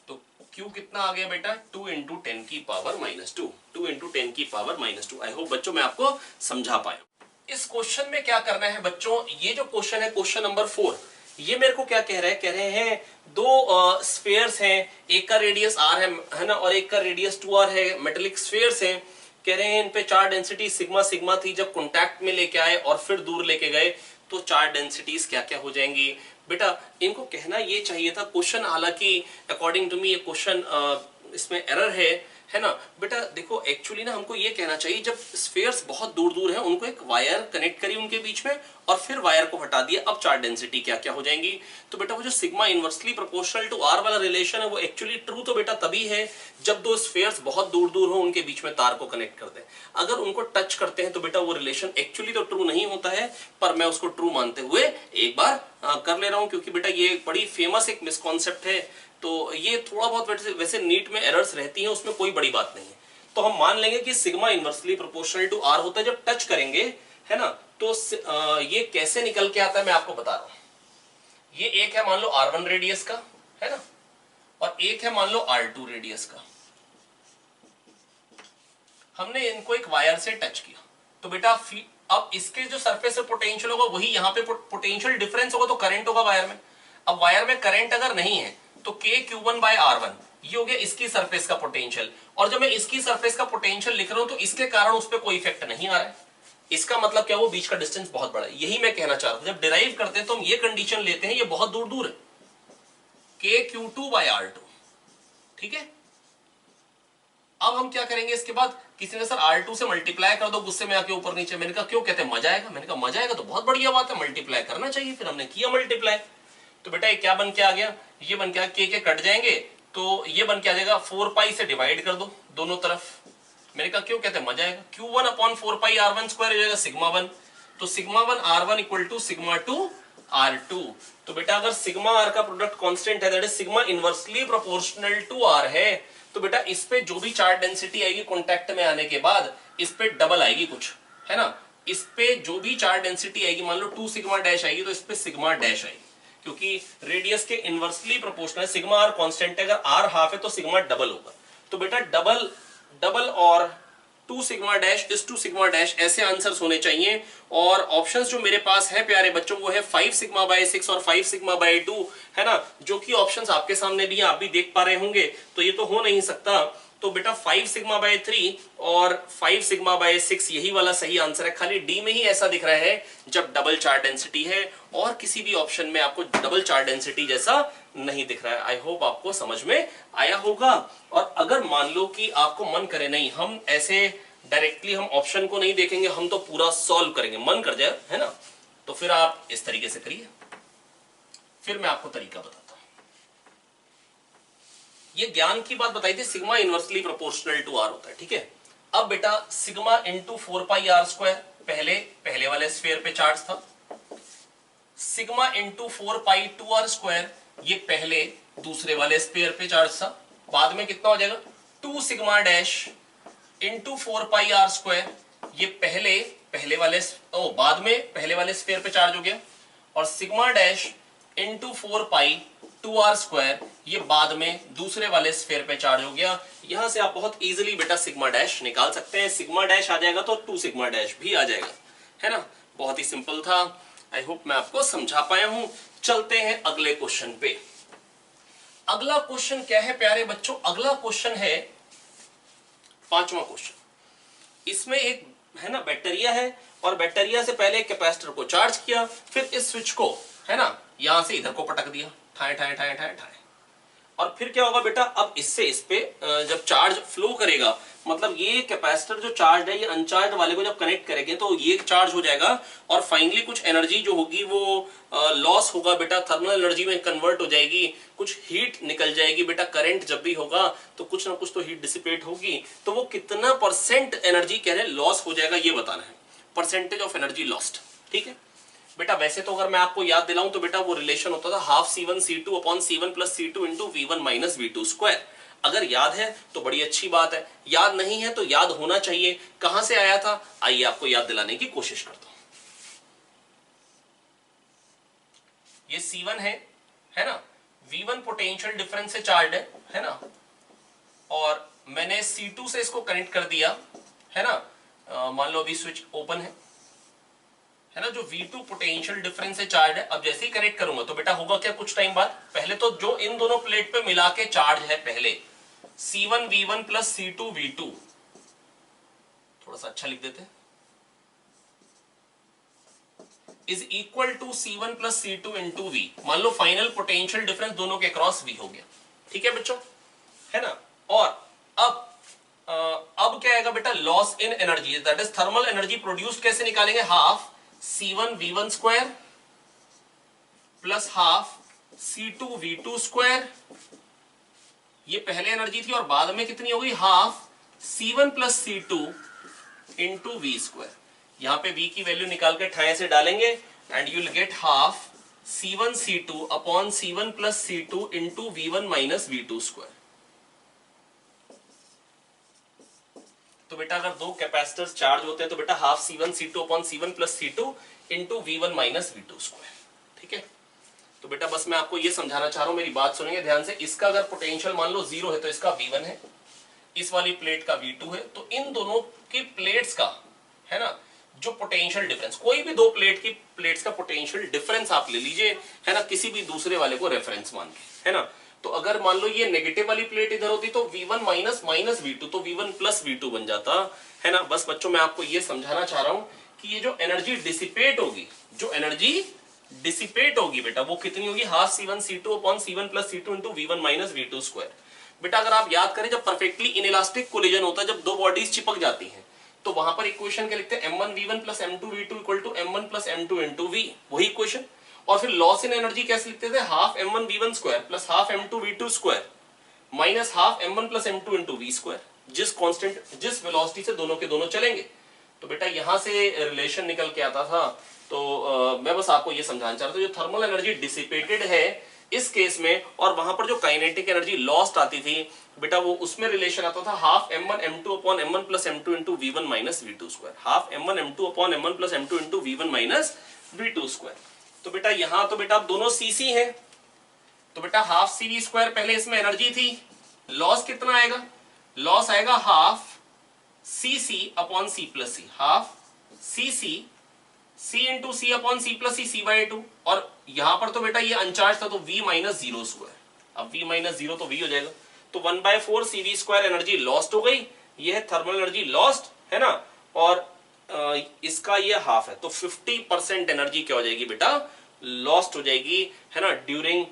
S1: तो q कितना आ गया बेटा 2 इंटू 10 की पावर माइनस 2, 2 इंटू 10 की पावर माइनस 2। आई होप बच्चों मैं आपको समझा पाया। इस क्वेश्चन में क्या करना है बच्चों, ये जो क्वेश्चन है क्वेश्चन नंबर 4, ये मेरे को क्या कह रहे हैं दो स्फीयर्स हैं, एक का रेडियस r है ना, और एक का रेडियस 2r है, मेटेलिक स्फीयर्स हैं। कह रहे हैं इन पे चार्ज डेंसिटी सिग्मा सिग्मा थी, जब कॉन्टैक्ट में लेके आए और फिर दूर लेके गए तो चार्ज डेंसिटीज क्या क्या हो जाएंगी। बेटा इनको कहना ये चाहिए था क्वेश्चन, हालांकि अकॉर्डिंग टू मी ये क्वेश्चन इसमें एरर है ना। बेटा देखो एक्चुअली ना हमको ये कहना चाहिए जब स्फीयर्स बहुत दूर दूर हैं उनको एक वायर कनेक्ट करी उनके बीच में और फिर वायर को हटा दिया, अब चार्ज डेंसिटी क्या क्या हो जाएंगी। तो बेटा वो जो sigma inversely proportional to R वाला रिलेशन है वो एक्चुअली ट्रू तो बेटा तभी है जब दो स्फीयर्स बहुत दूर दूर हो, उनके बीच में तार को कनेक्ट कर दें। अगर उनको टच करते हैं तो बेटा वो रिलेशन एक्चुअली तो ट्रू नहीं होता है, पर मैं उसको ट्रू मानते हुए एक बार कर ले रहा हूं, क्योंकि बेटा ये बड़ी फेमस एक मिसकॉन्सेप्ट है। तो ये थोड़ा बहुत वैसे नीट में एरर्स रहती हैं, उसमें कोई बड़ी बात नहीं है। तो हम मान लेंगे कि sigma inversely proportional to R होता है, जब टच करेंगे है ना, तो ये कैसे निकल के आता है मैं आपको बता रहा हूं। ये एक है मान लो r1 रेडियस का, है ना, और एक है मान लो r2 रेडियस का। हमने इनको एक वायर से टच किया तो बेटा अब इसके जो सरफेस पे पोटेंशियल होगा वही यहाँ पे पोटेंशियल डिफरेंस होगा, तो करंट होगा वायर में। अब वायर में करंट अगर नहीं है तो KQ1/R1 ये हो गया इसकी सरफेस का पोटेंशियल, और जब मैं इसकी सरफेस का पोटेंशियल लिख रहा हूं तो इसके कारण उस पर कोई इफेक्ट नहीं आ रहा है। इसका मतलब क्या, वो बीच का डिस्टेंस बहुत बड़ा है। यही मैं कहना चाह रहा था, जब डिराइव करते हैं तो हम ये कंडीशन लेते हैं ये बहुत दूर दूर है, KQ2/R2, ठीक है। अब हम क्या करेंगे इसके बाद, किसी ने सर R2 से मल्टीप्लाई कर दो गुस्से में आके ऊपर नीचे। मैंने कहा क्यों, कहते हैं मजा आएगा। मैंने कहा मजा आएगा तो बहुत बढ़िया बात है, मल्टीप्लाई करना चाहिए। फिर हमने किया मल्टीप्लाई, तो बेटा ये क्या बन के आ गया, ये बन के के कट जाएंगे तो ये बन के आ जाएगा 4 पाई से डिवाइड कर दो दोनों तरफ। मैंने कहा क्यों, कहते हैं मजा आएगा, Q1/4 पाई R1 स्क्वायर हो जाएगा सिग्मा 1, तो sigma 1 R1 equal to sigma 2 R2। तो बेटा अगर सिग्मा R का प्रोडक्ट कांस्टेंट है, that is sigma inversely proportional to R है, तो बेटा इस पे जो भी चार्ज डेंसिटी आएगी कांटेक्ट में आने के बाद इस पे डबल आएगी कुछ, है ना। इस पे जो भी चार्ज डेंसिटी आएगी मान लो 2 सिग्मा डैश आएगी तो इस पे सिग्मा डैश आएगी, क्योंकि रेडियस के inversely proportional sigma R constant है, अगर आर हाफ है तो सिग्मा डबल होगा। तो बेटा डबल और 2 सिग्मा डैश इस 2 सिग्मा डैश ऐसे आंसर्स होने चाहिए। और ऑप्शंस जो मेरे पास है प्यारे बच्चों वो है 5 सिग्मा बाय 6 और 5 सिग्मा बाय 2, है ना, जो कि ऑप्शंस आपके सामने भी आप भी देख पा रहे होंगे। तो ये तो हो नहीं सकता, तो बेटा 5 सिग्मा बाय 3 और 5 सिग्मा बाय 6 यही वाला सही आंसर है। खाली डी में ही ऐसा दिख रहा है जब डबल चार्ज डेंसिटी है, और किसी भी ऑप्शन में आपको डबल चार्ज डेंसिटी जैसा नहीं दिख रहा है। आई होप आपको समझ में आया होगा। और अगर मान लो कि आपको मन करे नहीं, हम ऐसे डायरेक्टली हम ऑप्शन को नहीं देखेंगे, हम तो पूरा सॉल्व करेंगे, मन कर जाए, है ना, तो फिर आप इस तरीके से करिए। फिर मैं आपको तरीका बताता हूं। ये ज्ञान की बात बताई थी, sigma inversely proportional to R होता है, ठीक है। अब बेटा sigma into 4 pi R square पहले वाले स्फीयर पे चार्ज था, sigma into 4 pi 2 R square ये पहले दूसरे वाले स्फीयर पे चार्ज था। बाद में कितना हो जाएगा 2 sigma dash into 4 pi R square ये बाद में पहले वाले स्फीयर पे चार्ज हो गया, और sigma dash into 4 pi 2 R square ये बाद में दूसरे वाले स्फीयर पे चार्ज हो गया। यहां से आप बहुत इजीली बेटा सिग्मा डैश निकाल सकते हैं। सिग्मा डैश आ जाएगा तो 2 सिग्मा डैश भी आ जाएगा, है ना, बहुत ही सिंपल था। आई होप मैं आपको समझा पाया हूं। चलते हैं अगले क्वेश्चन पे। अगला क्वेश्चन क्या है प्यारे बच्चों, अगला क्वेश्चन है 5वां क्वेश्चन। इसमें एक है ना बैक्टीरिया है, और बैक्टीरिया से पहले कैपेसिटर को चार्ज किया, फिर इस स्विच को है ना यहां से इधर को पटक दिया, ठाए ठाए ठाए ठाए ठाए, और फिर क्या होगा बेटा, अब इससे इस पे जब चार्ज फ्लो करेगा, मतलब ये कैपेसिटर जो चार्ज है ये अनचार्ज वाले को जब कनेक्ट करेंगे तो ये चार्ज हो जाएगा, और फाइनली कुछ एनर्जी जो होगी वो लॉस होगा बेटा, थर्मल एनर्जी में कन्वर्ट हो जाएगी, कुछ हीट निकल जाएगी बेटा। करंट जब भी होगा तो कुछ ना कुछ तो हीट डिसिपेट होगी, तो वो कितना परसेंट एनर्जी कह रहे हैं लॉस हो जाएगा ये बताना है, परसेंटेज ऑफ एनर्जी लॉस्ट, ठीक है। बेटा वैसे तो अगर मैं आपको याद दिलाऊं तो बेटा वो रिलेशन होता था half C1 C2 upon C1 प्लस C2 into V1 minus V2 square. अगर याद है तो बड़ी अच्छी बात है, याद नहीं है तो याद होना चाहिए। कहां से आया था, आइए आपको याद दिलाने की कोशिश करता हूं। ये C1 है ना, V1 पोटेंशियल डिफरेंस से चार्ज है ना, और मैंने C2 से इसको कनेक्ट कर दिया है ना। मान लो अभी स्विच ओपन है ना, जो V2 पोटेंशियल डिफरेंस से चार्ज है। अब जैसे ही कनेक्ट करूंगा तो बेटा होगा क्या, कुछ टाइम बाद पहले तो जो इन दोनों प्लेट पे मिला के चार्ज है, पहले C1 V1 plus C2 V2, थोड़ा सा अच्छा लिख देते हैं, इज इक्वल टू C1 प्लस C2 इंटू V। मान लो फाइनल पोटेंशियल डिफरेंस दोनों के क्रॉस V हो गया, ठीक है बच्चों, है ना। और अब क्या आएगा बेटा, loss in energy, that is thermal energy produced कैसे निकालेंगे, half C1 V1 square plus half C2 V2 square. ये पहले एनर्जी थी और बाद में कितनी हो गई, हाफ C1 प्लस C2 इंटू V स्क्वायर। यहां पे V की वैल्यू निकाल के ठाए से डालेंगे and you will get half C1 C2 upon C1 प्लस C2 into V1 minus V2 square. तो बेटा अगर दो कैपेसिटर्स चार्ज होते हैं तो बेटा half C1 C2 upon C1 प्लस C2 into V1 minus V2 square, ठीक है। तो बेटा बस मैं आपको ये समझाना चाह रहा हूं, मेरी बात सुनेंगे ध्यान से। इसका अगर पोटेंशियल मान लो 0 है तो इसका V1 है, इस वाली प्लेट का V2 है, तो इन दोनों की प्लेट्स का है ना जो पोटेंशियल डिफरेंस, कोई भी दो प्लेट्स का पोटेंशियल डिफरेंस आप ले लीजिए, है ना, किसी भी दूसरे वाले को रेफरेंस मान के, है ना। तो अगर मान लो ये नेगेटिव वाली प्लेट इधर होती तो V1 माइनस माइनस V2, तो V1 प्लस V2 बन जाता, है ना। बस बच्चों मैं आपको ये समझाना चाह रहा हूं कि ये जो एनर्जी डिसिपेट होगी, जो एनर्जी डिसिपेट होगी बेटा वो कितनी होगी, half C1 C2 upon C1 प्लस C2 into V1 minus V2 square. बेटा अगर आप याद करें, जब परफेक्टली इनइलास्टिक कोलिजन होता है, जब दो बॉडीज चिपक जाती हैं, तो वहां पर इक्वेशन क्या लिखते हैं, M1 V1 plus M2 V2 equal to M1 plus M2 into V, वही इक्वेशन। और फिर लॉस इन एनर्जी कैसे लिखते थे, half M1 V1 square plus half M2 V2 square minus half M1 plus M2 into V square, जिस constant जिस velocity से दोनों के दोनों चलेंगे। तो बेटा यहां से रिलेशन निकल के आता था। तो मैं बस आपको ये समझाना चाह रहा था, जो थर्मल एनर्जी डिसिपेटेड है इस केस में, और वहां पर जो काइनेटिक एनर्जी लॉस्ट आती थी बेटा, वो उसमें रिलेशन आता था half M1 M2 upon M1 plus M2 into V1 minus V2 square, half M1 M2 upon M1 plus M2 into V1 minus V2 square. तो बेटा यहां तो बेटा आप दोनों CC हैं, तो बेटा हाफ CV स्क्वायर पहले इसमें एनर्जी थी, लॉस कितना आएगा, लॉस आएगा half CC upon C plus C, half CC C into C upon C plus C by 2, और यहां पर तो बेटा ये अनचार्ज था तो V माइनस 0 स्क्वायर, अब V माइनस 0 तो V हो जाएगा, तो 1/4 CV स्क्वायर एनर्जी लॉस्ट हो गई, ये है थर्मल एनर्जी लॉस्ट, है ना। और इसका ये हाफ है, तो 50% एनर्जी क्या हो जाएगी बेटा, लॉस्ट हो जाएगी, है ना, ड्यूरिंग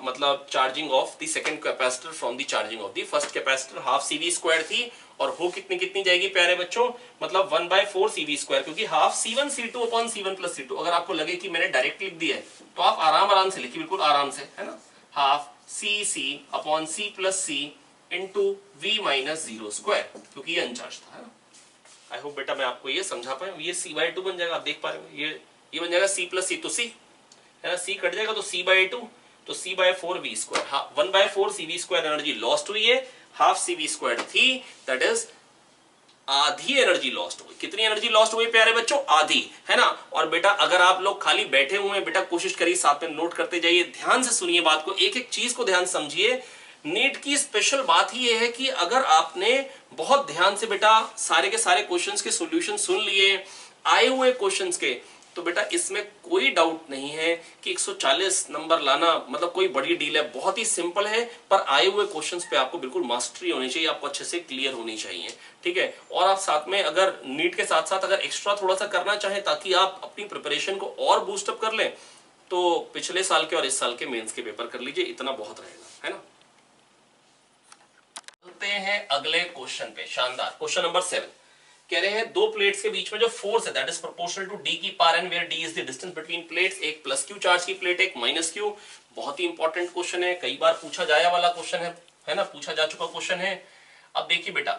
S1: मतलब charging of the second capacitor from the charging of the first capacitor. Half CV square थी और हो कितनी कितनी जाएगी प्यारे बच्चों, मतलब 1/4 CV स्क्वायर, क्योंकि half C1 C2 upon C1 प्लस C2। अगर आपको लगे कि मैंने डायरेक्ट लिख दिया है तो आप आराम से लिखिए, बिल्कुल आराम से, है ना, half CC upon C plus C into V minus 0 square, क्योंकि ये अनचार्ज था, है ना। आई होप बेटा मैं आपको ये समझा पाया। ये C/2 बन जाएगा, आप देख पा रहे हो, ये बन जाएगा C प्लस C, तो C है ना, C कट जाएगा तो C/2, तो C/4 V स्क्वायर, हाँ 1/4 CV स्क्वायर एनर्जी लॉस्ट हुई है, हाफ CV स्क्वायर थी, दैट इज आधी एनर्जी लॉस्ट हुई। कितनी एनर्जी लॉस्ट हुई प्यारे बच्चों, आधी, है ना। और बेटा अगर आप लोग खाली बैठे हुए हैं बेटा, कोशिश करिए साथ में नोट करते जाइए, ध्यान से सुनिए बात को, एक एक चीज को ध्यान समझिए। नीट की स्पेशल बात ही यह है कि अगर आपने बहुत ध्यान से बेटा सारे के सारे क्वेश्चंस के सॉल्यूशन सुन लिए, आए हुए क्वेश्चंस के, तो बेटा इसमें कोई डाउट नहीं है कि 140 नंबर लाना मतलब कोई बड़ी डील है, बहुत ही सिंपल है, पर आए हुए क्वेश्चंस पे आपको बिल्कुल मास्टरी होनी चाहिए, आपको अच्छे से क्लियर होनी चाहिए, ठीक है। और आप साथ में अगर नीट के साथ साथ अगर एक्स्ट्रा थोड़ा सा करना चाहें ताकि आप अपनी प्रिपरेशन को और बूस्टअप कर लें, तो पिछले साल के और इस साल के मेंस के पेपर कर लीजिए, इतना बहुत रहेगा, है ना। चलते हैं अगले क्वेश्चन पे, शानदार क्वेश्चन नंबर 7। कह रहे हैं दो प्लेट्स के बीच में जो फोर्स है that is proportional to d की power n, where d is the distance between plates, एक प्लस q चार्ज की प्लेट, एक माइनस q। बहुत ही इंपॉर्टेंट क्वेश्चन है, कई बार पूछा जाया वाला क्वेश्चन है ना, पूछा जा चुका क्वेश्चन है। अब देखिए बेटा,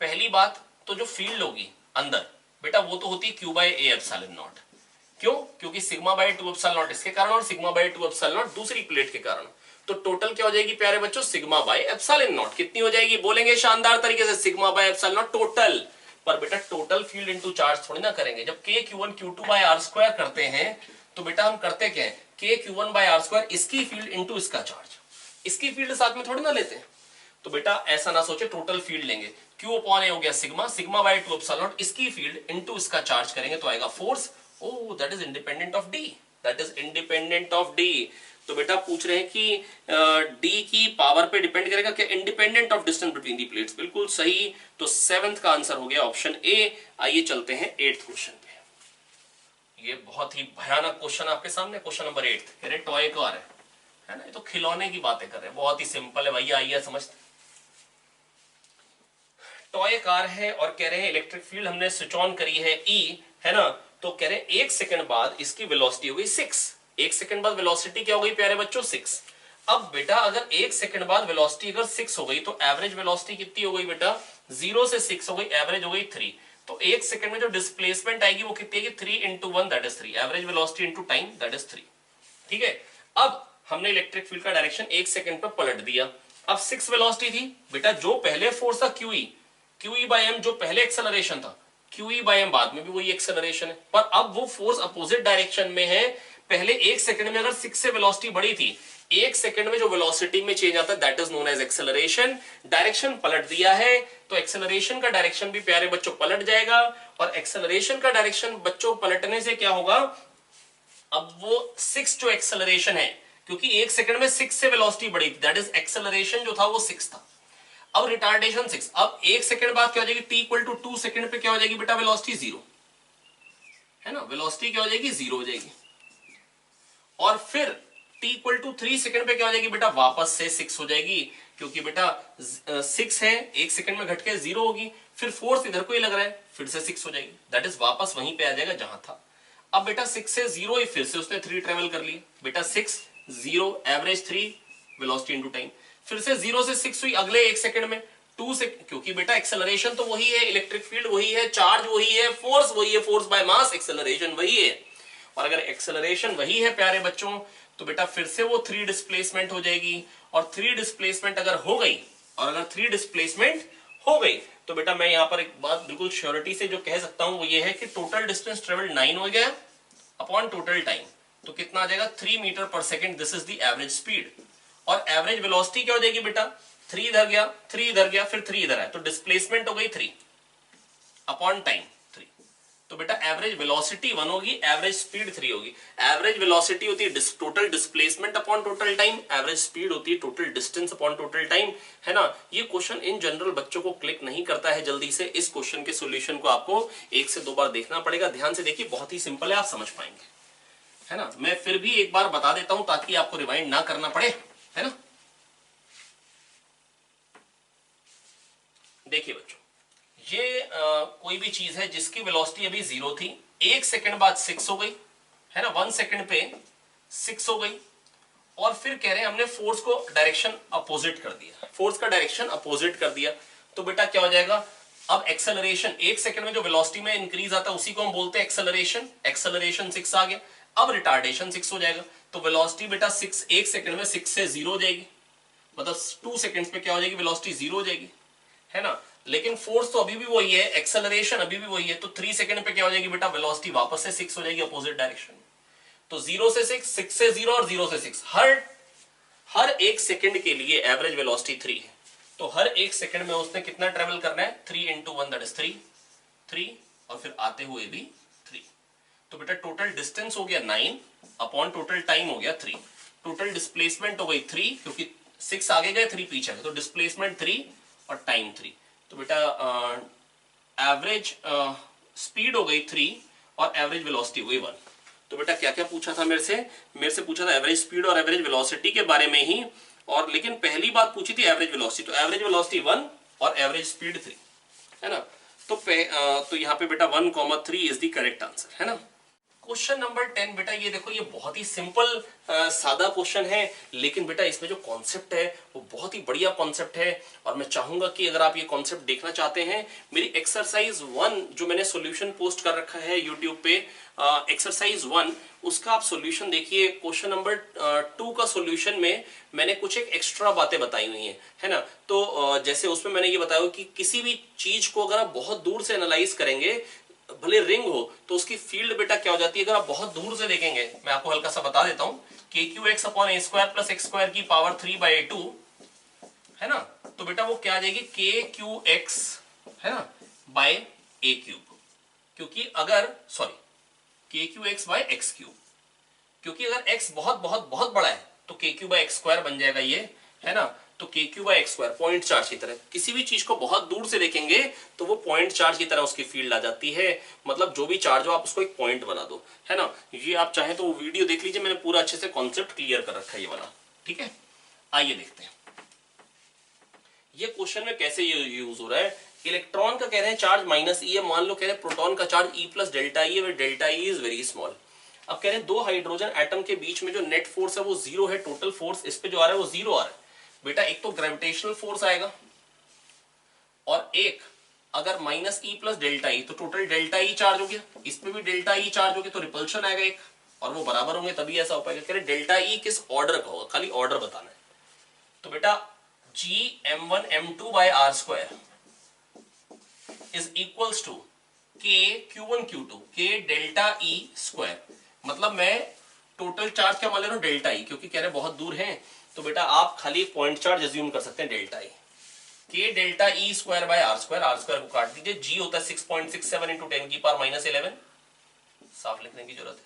S1: पहली बात तो जो फील्ड होगी अंदर बेटा वो तो होती है q/a एप्सिलॉन नॉट, क्यों? क्योंकि सिग्मा बाई 2 एप्सिलॉन नॉट इसके कारण और सिग्मा बाई 2 एप्सिलॉन नॉट दूसरी प्लेट के कारण। तो टोटल क्या हो जाएगी प्यारे बच्चों? Sigma by epsilon not. कितनी हो जाएगी? बोलेंगे शानदार तरीके से, sigma by epsilon naught total. पर बेटा टोटल फील्ड इनटू चार्ज थोड़ी ना करेंगे। जब k q1 q2 by r square करते हैं तो बेटा हम करते क्या है? k q1 by r square इसकी फील्ड इनटू इसका चार्ज, इसकी फील्ड साथ में थोड़ी ना लेते हैं। तो बेटा ऐसा ना सोचे, टोटल फील्ड लेंगे। q अपॉन a हो गया sigma, sigma by 2 epsilon naught इसकी फील्ड इनटू इसका चार्ज करेंगे तो आएगा force. Oh that is independent of d, that is independent of d। तो बेटा पूछ रहे हैं कि d की पावर पे डिपेंड करेगा क्या? Independent of distance between the plates. बिल्कुल सही। तो 7th का आंसर हो गया ऑप्शन ए। आइए चलते हैं 8th क्वेश्चन पे। ये बहुत ही भयानक क्वेश्चन आपके सामने, क्वेश्चन नंबर 8 कह रहे टॉय कार है ना, ये तो खिलौने की बातें कर रहे हैं, बहुत ही सिंपल है भैया, आइए समझते। टॉय कार है और कह रहे हैं इलेक्ट्रिक फील्ड हमने स्विच ऑन करी है E, है ना, तो कह रहे हैं 1 सेकंड बाद इसकी वेलोसिटी हो गई 6। 1 सेकंड बाद वेलोसिटी क्या हो गई प्यारे बच्चों? 6। अब बेटा अगर 1 सेकंड बाद वेलोसिटी अगर 6 हो गई तो एवरेज वेलोसिटी कितनी हो गई बेटा? 0 से 6 हो गई, एवरेज हो गई 3। तो 1 सेकंड में जो डिस्प्लेसमेंट आएगी वो कितनी है? 3 into 1 that is 3। Average velocity into time that is 3। ठीक है। अब हमने इलेक्ट्रिक फील्ड का डायरेक्शन 1 सेकंड पर पलट दिया। अब 6 वेलोसिटी थी बेटा, जो पहले फोर्स था QE बाय m, जो पहले एक्सेलरेशन था QE बाय m, बाद में भी वही एक्सेलरेशन है, पर अब वो फोर्स अपोजिट डायरेक्शन में है। पहले 1 सेकंड में अगर 6 से वेलोसिटी बढ़ी थी, 1 सेकंड में जो वेलोसिटी में चेंज आता है that is known as acceleration. Direction पलट दिया है तो एक्सेलरेशन का डायरेक्शन भी प्यारे बच्चों पलट जाएगा। और एक्सेलरेशन का डायरेक्शन बच्चों पलटने से क्या होगा? अब वो 6 जो एक्सेलरेशन है, क्योंकि 1 सेकंड में 6 से वेलोसिटी बढ़ी थी, दैट इज एक्सेलरेशन जो था वो 6 था। अब रिटार्डेशन 6। अब 1 सेकंड बाद क्या हो जाएगी? t इक्वल टू 2 सेकंड पे क्या हो जाएगी बेटा? वेलोसिटी 0 है ना, वेलोसिटी क्या हो जाएगी? 0 हो जाएगी। और फिर t इक्वल टू 3 सेकंड पे क्या हो जाएगी बेटा? वापस से 6 हो जाएगी, क्योंकि बेटा 6 है, 1 सेकंड में घट के 0 होगी। फिर फोर्स इधर को ही लग रहा है, फिर से 6 हो जाएगी, दैट इज वापस वहीं पे आ जाएगा जहां था। अब बेटा 6 से 0 ही, फिर से उसने 3 ट्रेवल कर ली बेटा। 6 0 एवरेज 3 वेलोसिटी इनटू टाइम, फिर से 0 से 6 हुई अगले 1 सेकंड में 2 से, क्योंकि बेटा एक्सेलरेशन तो वही है, इलेक्ट्रिक फील्ड वही है, चार्ज वही है, फोर्स वही है, फोर्स बाय मास, एक्सेलरेशन वही है। और अगर एक्सेलरेशन वही है प्यारे बच्चों तो बेटा फिर से वो 3 डिस्प्लेसमेंट हो जाएगी। और 3 डिस्प्लेसमेंट अगर हो गई, और अगर 3 डिस्प्लेसमेंट हो गई तो बेटा मैं यहां पर एक बात बिल्कुल श्योरिटी से जो कह सकता हूं वो ये है कि टोटल डिस्टेंस ट्रेवल्ड 9 हो गया अपॉन टोटल टाइम, तो कितना आ जाएगा? 3 मीटर पर second. This is the average speed. और एवरेज वेलोसिटी क्या हो जाएगी बेटा? 3 इधर गया, 3 इधर गया, फिर 3 इधर है, तो डिस्प्लेसमेंट हो गई 3 अपॉन टाइम 3। तो बेटा एवरेज वेलोसिटी 1 होगी, एवरेज स्पीड 3 होगी। एवरेज वेलोसिटी होती है total displacement upon total time, average speed होती है total distance upon total time, है ना। ये क्वेश्चन इन जनरल बच्चों को क्लिक नहीं करता है जल्दी से। इस क्वेश्चन के सॉल्यूशन को आपको 1 से 2 बार देखना पड़ेगा। ध्यान से देखिए, बहुत ही सिंपल है, आप समझ पाएंगे, है ना। मैं फिर भी एक बार बता देता हूं ताकि आपको रिवाइंड ना करना पड़े, है ना। देखिए बच्चों, ये कोई भी चीज है जिसकी वेलोसिटी अभी 0 थी, 1 सेकंड बाद 6 हो गई, है ना, 1 सेकंड पे 6 हो गई। और फिर कह रहे हैं हमने फोर्स को डायरेक्शन अपोजिट कर दिया, फोर्स का डायरेक्शन अपोजिट कर दिया, तो बेटा क्या हो जाएगा? अब एक्सेलरेशन 1 सेकंड में जो वेलोसिटी में इंक्रीज आता है उसी को हम बोलते हैं एक्सेलरेशन। एक्सेलरेशन 6 आ गया। अब रिटार्डेशन 6 हो जाएगा, तो वेलोसिटी बेटा 6 1 सेकंड में 6 से 0 हो जाएगी, मतलब 2 सेकंड्स पे क्या हो जाएगी? वेलोसिटी 0 हो जाएगी, है ना। लेकिन फोर्स तो अभी भी वही है, एक्सेलरेशन अभी भी वही है, तो 3 सेकंड पे क्या हो जाएगी बेटा? वेलोसिटी वापस से 6 हो जाएगी अपोजिट डायरेक्शन में। तो 0 से 6, 6 से 0 और 0 से 6, हर 1 सेकंड के लिए एवरेज वेलोसिटी 3 है। तो हर 1 सेकंड में उसने कितना ट्रेवल करना है? 3 इंटू 1 दैट इज 3 और फिर आते हुए भी 3। तो बेटा टोटल डिस्टेंस हो गया 9 अपॉन टोटल टाइम हो गया 3। टोटल डिस्प्लेसमेंट हो गई 3, क्योंकि 6 आगे गए 3 पीछे गए, तो डिस्प्लेसमेंट 3 और टाइम 3। तो बेटा एवरेज स्पीड हो गई 3 और एवरेज वेलोसिटी हो गई 1। तो बेटा क्या क्या पूछा था मेरे से पूछा था एवरेज स्पीड और एवरेज वेलोसिटी के बारे में ही, और लेकिन पहली बात पूछी थी एवरेज वेलोसिटी। तो एवरेज वेलोसिटी 1 और एवरेज स्पीड 3, है ना। तो यहाँ पे बेटा 1, 3 इज द करेक्ट आंसर, है ना। क्वेश्चन नंबर 10 बेटा ये देखो, ये बहुत ही सिंपल सादा क्वेश्चन है, लेकिन बेटा इसमें जो कॉन्सेप्ट है वो बहुत ही बढ़िया कॉन्सेप्ट है। और मैं चाहूंगा कि अगर आप ये कॉन्सेप्ट देखना चाहते हैं, मेरी एक्सरसाइज 1 जो मैंने सॉल्यूशन पोस्ट कर रखा है यूट्यूब पे, एक्सरसाइज 1, उसका आप सॉल्यूशन देखिए। क्वेश्चन नंबर 2 का सॉल्यूशन में मैंने कुछ एक एक्स्ट्रा बातें बताई हुई हैं, है ना। तो जैसे उसमें मैंने ये बताया कि किसी भी चीज को अगर आप बहुत दूर से एनालाइज करेंगे, भले रिंग हो, तो उसकी फील्ड बेटा क्या हो जाती है, अगर आप बहुत दूर से देखेंगे, मैं आपको हल्का सा बता देता हूं, के क्यू एक्स अपॉन ए स्क्वायर प्लस एक्स स्क्वायर की पावर 3/2, है ना। तो बेटा वो क्या आ जाएगी, के क्यू एक्स, है ना, बाय ए क्यूब। क्योंकि अगर sorry K Q X by X cube, क्योंकि अगर x बहुत बहुत बहुत बड़ा है तो K Q by X square बन जाएगा ये, है ना। तो K Q by X square point charge की तरह, किसी भी चीज को बहुत दूर से देखेंगे तो वो पॉइंट चार्ज की तरह उसकी फील्ड आ जाती है। मतलब जो भी चार्ज हो आप उसको एक पॉइंट बना दो, है ना। ये आप चाहें तो वो वीडियो देख लीजिए, मैंने पूरा अच्छे से कॉन्सेप्ट क्लियर कर रखा है ये वाला, ठीक है। आइए देखते हैं ये क्वेश्चन में कैसे यूज हो रहा है। इलेक्ट्रॉन का कह रहे हैं चार्ज माइनस ई है, मान लो कह रहे हैं प्रोटॉन का charge e plus delta e है, delta e is very small. अब कह रहे हैं दो हाइड्रोजन एटम के बीच में जो नेट फोर्स है वो 0 है, टोटल फोर्स इस पे जो आ रहा है वो 0 आ रहा है। बेटा एक तो ग्रेविटेशनल फोर्स आएगा, और एक अगर माइनस ई प्लस डेल्टा ई, तो टोटल डेल्टा ई चार्ज हो गया, इस पे भी डेल्टा ई चार्ज हो गया, तो रिपल्शन आएगा एक, और वो बराबर होंगे तभी ऐसा हो पाएगा। कह रहे डेल्टा ई किस ऑर्डर का होगा, खाली ऑर्डर बताना है। तो बेटा Gm1m2/r² इज इक्वल्स टू के Q1 Q2 के डेल्टा ई स्क्वायर। मतलब मैं टोटल चार्ज क्या मान ले रहा हूं, डेल्टा ई, क्योंकि कह रहे बहुत दूर हैं, तो बेटा आप खाली पॉइंट चार्ज अज्यूम कर सकते हैं delta E, K delta E square by are square. R square को काट दीजिए, जी होता है 6.67 इंटू 10 की पावर माइनस 11, साफ लिखने की जरूरत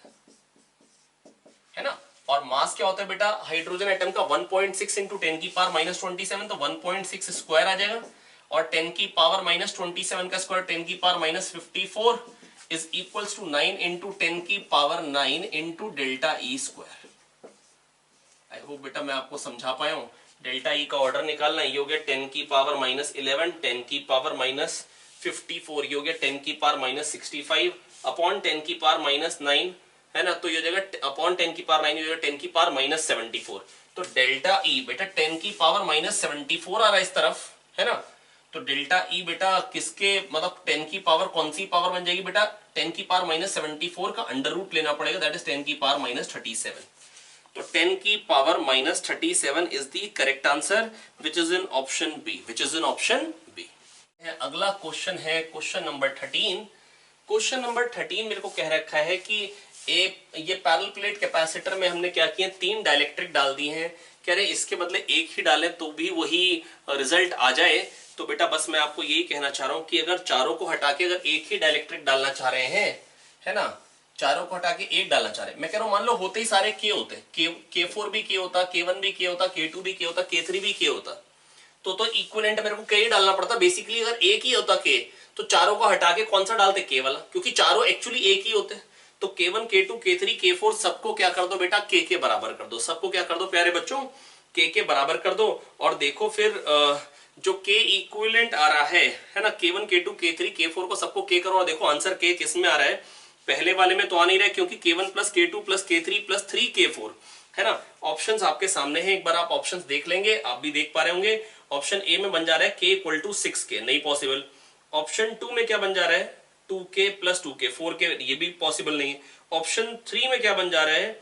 S1: है ना। और मास क्या होता है बेटा हाइड्रोजन एटम का, 1.6 इंटू 10 की पावर माइनस 27, तो 1.6 स्क्वायर आ जाएगा, और 10 की पावर माइनस 27 का स्क्वायर 10 की power minus 54 is equals to 9 into 10 की power 9 into delta E square. I hope बेटा मैं आपको समझा पाया हूं। डेल्टा ई का ऑर्डर निकालना, ये हो गया 10 की पावर माइनस 11, 10 की पावर माइनस 54, ये हो गया 10 की पावर माइनस 65 अपॉन 10 की पावर माइनस 9, है ना। तो ये जगह अपॉन 10 की पावर 9, ये जगह 10 की पावर माइनस 74। तो डेल्टा ई बेटा 10 की पावर माइनस 74 आ रहा है इस तरफ, है ना। तो डेल्टा ई बेटा किसके, मतलब 10 की पावर कौन सी पावर बन जाएगी बेटा, 10 की पावर माइनस 74 का अंडर रूट लेना पड़ेगा, दैट इज 10 की पावर माइनस 37। तो 10 की power minus 37 is the correct answer, which is in option B, which is in option B. अगला क्वेश्चन है क्वेश्चन नंबर 13। क्वेश्चन नंबर 13 मेरे को कह रखा है कि ये पैरेलल प्लेट कैपेसिटर में हमने क्या किया, 3 डाइलेक्ट्रिक डाल दिए हैं। कह रहे इसके बदले एक ही डालें तो भी वही रिजल्ट आ जाए। तो बेटा बस मैं आपको यही कहना चाह रहा हूं कि अगर चारों को हटा के अगर एक ही डाइलेक्ट्रिक डालना चाह रहे हैं, है ना, चारों को हटा के एक डालना चाह रहे हैं, मैं कह रहा हूं मान लो होते ही सारे के होते, K4 भी के होता, K1 भी के होता, K2 भी के होता, K3 भी के होता, तो इक्विवेलेंट मेरे को के ही डालना पड़ता। बेसिकली अगर एक ही होता के, तो चारों को हटा के कौन सा डालते, के वाला, क्योंकि चारों एक्चुअली एक ही होते। तो K1 K2 K3 K4 सबको क्या कर दो बेटा, के बराबर कर दो, सबको क्या कर दो प्यारे बच्चों, के बराबर कर दो। और देखो फिर जो के इक्विवेलेंट आ रहा है ना, K1 K2 K3 K4 को सबको के करो, और देखो आंसर के किस में आ रहा है, पहले वाले में तो आ नहीं रहा है, क्योंकि K1 plus K2 plus K3 plus 3K4, है ना। ऑप्शंस आपके सामने हैं, एक बार आप ऑप्शंस देख लेंगे, आप भी देख पा रहे होंगे। ऑप्शन ए में बन जा रहा है k इक्वल टू 6k, नहीं पॉसिबल। ऑप्शन 2 में क्या बन जा रहा है, 2k प्लस 2k, 4k, ये भी पॉसिबल नहीं है। ऑप्शन 3 में क्या बन जा रहा है,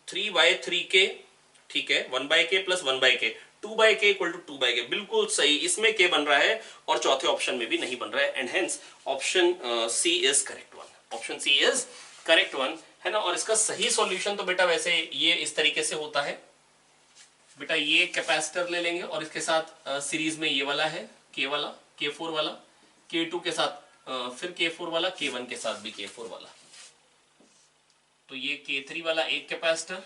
S1: 3/3k, ठीक है, 1/k plus 1/k, 2/k equal to 2/k, बिल्कुल सही, इसमें k बन रहा है, और चौथे ऑप्शन में भी नहीं बन रहा है, and hence option C is correct one, option C is correct one, है ना। और इसका सही सॉल्यूशन तो बेटा वैसे ये इस तरीके से होता है बेटा, ये कैपेसिटर ले लेंगे और इसके साथ सीरीज में ये वाला है के वाला, K4 वाला, K2 के साथ फिर K4 वाला, K1 के साथ भी K4 वाला, तो ये K3 वाला एक कैपेसिटर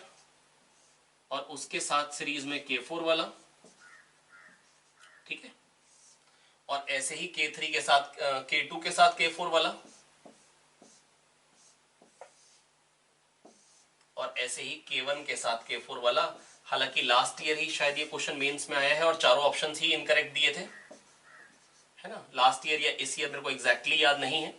S1: और उसके साथ सीरीज में K4 वाला, ठीक है। और ऐसे ही K3 के साथ K2 के साथ K4 वाला, और ऐसे ही K1 के साथ K4 वाला। हालांकि लास्ट ईयर ही शायद ये क्वेश्चन मेंस में आया है और चारों ऑप्शंस ही इनकरेक्ट दिए थे, है ना, लास्ट ईयर या इस ईयर मेरे को एग्जैक्टली याद नहीं है।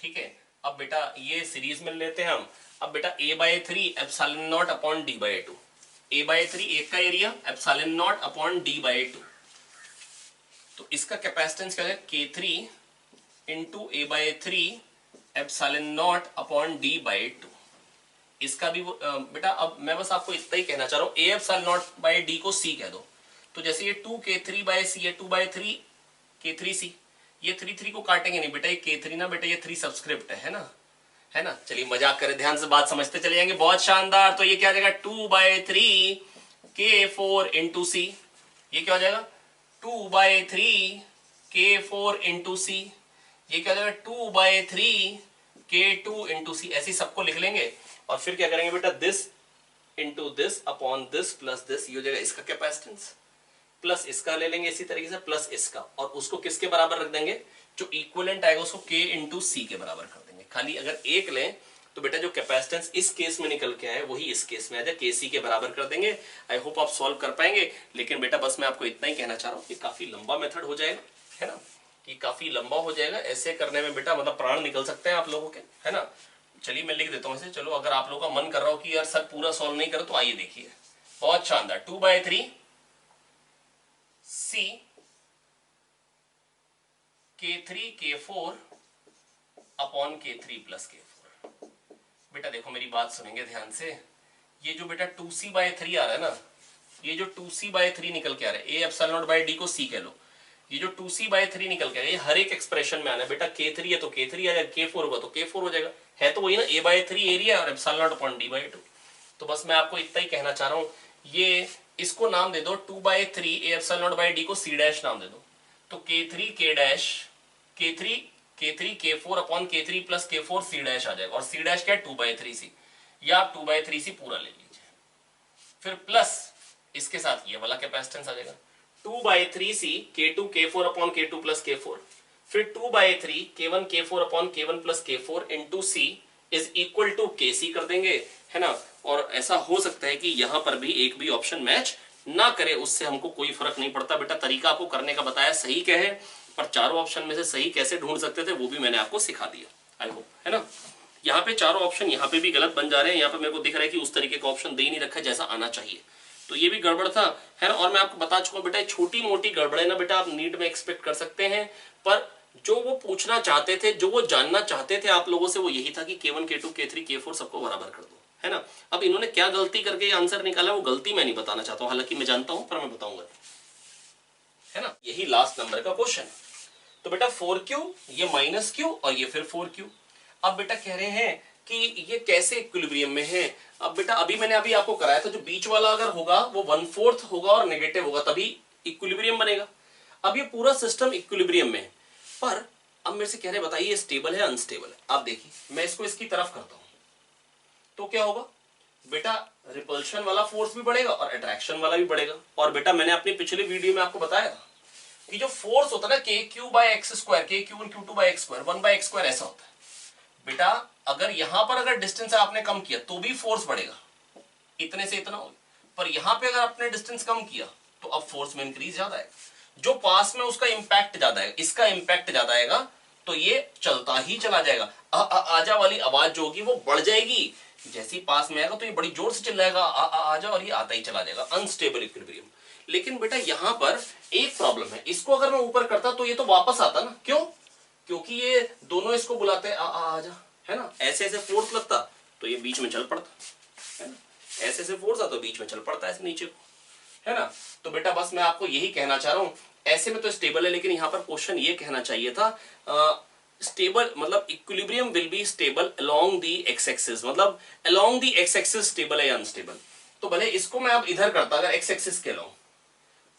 S1: ठीक है। अब बेटा ये सीरीज में लेते हैं हम। अब बेटा a/3 epsilon not upon d/2, a/3 एक का area epsilon not upon d/2, तो इसका कैपेसिटेंस क्या है K3 into a/3 epsilon not upon d/2। इसका भी बेटा अब मैं बस आपको इतना ही कहना चाह रहा हूँ, a epsilon not by d को c कह दो, तो जैसे ये 2K3/c है 2/3 K3c, ये 3 को काटेंगे नहीं बेटा, ये K3 ना बेटा, ये 3 सब्सक्रिप्ट है ना, है ना। चलिए मजाक करें, ध्यान से बात समझते चले जाएंगे, बहुत शानदार। तो ये क्या आ जाएगा 2/3 K4 इंटू सी, ये क्या हो जाएगा 2/3 K4 इंटू सी, ये क्या हो जाएगा 2/3 K2 इंटू सी, ऐसे सबको लिख लेंगे और फिर क्या करेंगे बेटा this into this upon this plus this, ये हो जाएगा इसका कैपेसिटेंस, प्लस इसका ले लेंगे इसी तरीके से प्लस इसका, और उसको किसके बराबर रख देंगे, जो इक्विवेलेंट आएगा उसको K इंटू सी के बराबर कर देंगे। खाली अगर एक लें तो बेटा जो कैपेसिटेंस इस केस में निकल के आए वही इस केस में आ जाए, KC के बराबर कर देंगे। आई होप आप सॉल्व कर पाएंगे, लेकिन बेटा बस मैं आपको इतना ही कहना चाह रहा हूँ कि काफी लंबा मेथड हो जाएगा, है ना, कि काफी लंबा हो जाएगा, ऐसे करने में बेटा मतलब प्राण निकल सकते हैं आप लोगों के, है ना। चलिए मैं लिख देता हूँ इसे। चलो अगर आप लोगों का मन कर रहा हो कि यार सर पूरा सॉल्व नहीं करो, तो आइए देखिए, बहुत शानदार। 2/3 C K3 K4 upon K3 plus K4। बेटा देखो मेरी बात सुनेंगे ध्यान से, ये जो बेटा 2C/3 आ रहा है ना, ये जो 2C/3 निकल के आ रहा है, a epsilon not by d को c कह लो, ये जो 2C/3 निकल के आ रहा है, ये हर एक एक्सप्रेशन में आना है बेटा। K3 है तो K3 आ जाएगा, K4 होगा तो K4 हो जाएगा, है तो वही ना, a/3 एरिया और एप्सिलॉन नॉट अपॉन d/2। तो बस मैं आपको इतना ही कहना चाह रहा हूँ, ये इसको नाम दे दो 2/3 a epsilon not by d को c डैश नाम दे दो, तो K3 K dash K3 K4 upon K3 plus K4 C dash आ जाएगा, और C डैश क्या है 2/3C, या आप 2/3C पूरा ले लीजिए, फिर प्लस इसके साथ ये वाला कैपेसिटेंस आ जाएगा 2/3C K2 K4 upon K2 plus K4, फिर 2/3 K1 K4 upon K1 plus K4 into C is equal to KC कर देंगे, है ना। और ऐसा हो सकता है कि यहां पर भी एक भी ऑप्शन मैच ना करे, उससे हमको कोई फर्क नहीं पड़ता बेटा, तरीका आपको करने का बताया सही क्या है, पर चारों ऑप्शन में से सही कैसे ढूंढ सकते थे वो भी मैंने आपको सिखा दिया, आई होप, है ना। यहाँ पे चारों ऑप्शन यहाँ पे भी गलत बन जा रहे हैं, यहाँ पे मेरे को दिख रहा है कि उस तरीके का ऑप्शन दे ही नहीं रखा है जैसा आना चाहिए, तो ये भी गड़बड़ था, है ना। और मैं आपको बता चुका हूँ बेटा छोटी मोटी गड़बड़े ना बेटा आप नीट में एक्सपेक्ट कर सकते हैं, पर जो वो पूछना चाहते थे, जो वो जानना चाहते थे आप लोगों से, वो यही था कि K1 K2 K3 K4 सबको बराबर कर दो, है ना। अब इन्होंने क्या गलती करके आंसर निकाला वो गलती मैं नहीं बताना चाहता हूँ, हालांकि मैं जानता हूँ पर मैं बताऊंगा, है ना। यही लास्ट नंबर का क्वेश्चन। तो बेटा 4Q, ये -Q और ये फिर 4Q। अब बेटा कह रहे हैं कि ये कैसे इक्विलिब्रियम में है। अब बेटा अभी मैंने आपको कराया था, जो बीच वाला अगर होगा वो 1/4 होगा और नेगेटिव होगा, तभी इक्विलिब्रियम बनेगा। अब ये पूरा सिस्टम इक्विलिब्रियम में है, पर अब मेरे से कह रहे बताइए स्टेबल है अनस्टेबल है। आप देखिए मैं इसको इसकी तरफ करता हूं, तो क्या होगा बेटा रिपल्शन वाला फोर्स भी बढ़ेगा और अट्रैक्शन वाला भी बढ़ेगा। और बेटा मैंने अपनी पिछले वीडियो में आपको बताया था कि जो फोर्स होता है ना KQ/x², KQ1 Q2/x², 1/x² ऐसा होता है बेटा। अगर यहां पर अगर डिस्टेंस आपने कम किया तो भी फोर्स बढ़ेगा, इतने से इतना होगा, पर यहां पे अगर आपने डिस्टेंस कम किया तो अब फोर्स में इंक्रीज ज्यादा है, जो पास में उसका इंपैक्ट ज्यादा है, इसका इंपैक्ट ज्यादा आएगा, तो ये चलता ही चला जाएगा। आजा वाली आवाज जो होगी वो बढ़ जाएगी, जैसे ही पास में आएगा तो ये बड़ी जोर से चिल्लाएगा आजा, और ये आता ही चला जाएगा, अनस्टेबल इक्विलिब्रियम। लेकिन बेटा यहां पर एक प्रॉब्लम है, इसको अगर मैं ऊपर करता तो ये तो वापस आता ना, क्यों, क्योंकि ये दोनों इसको बुलाते हैं आजा, है ना। ऐसे ऐसे फोर्स लगता तो ये बीच में चल पड़ता, है ना, ऐसे ऐसे फोर्स आता तो बीच में चल पड़ता है ऐसे नीचे को, है ना। तो बेटा बस मैं आपको यही कहना चाह रहा हूं, ऐसे में तो स्टेबल है, लेकिन यहां पर क्वेश्चन ये कहना चाहिए था स्टेबल मतलब equilibrium will be stable along the x axis, मतलब along the x axis stable है या अनस्टेबल। तो भले इसको मैं अब इधर करता अगर एक्स एक्सिस के अलोंग,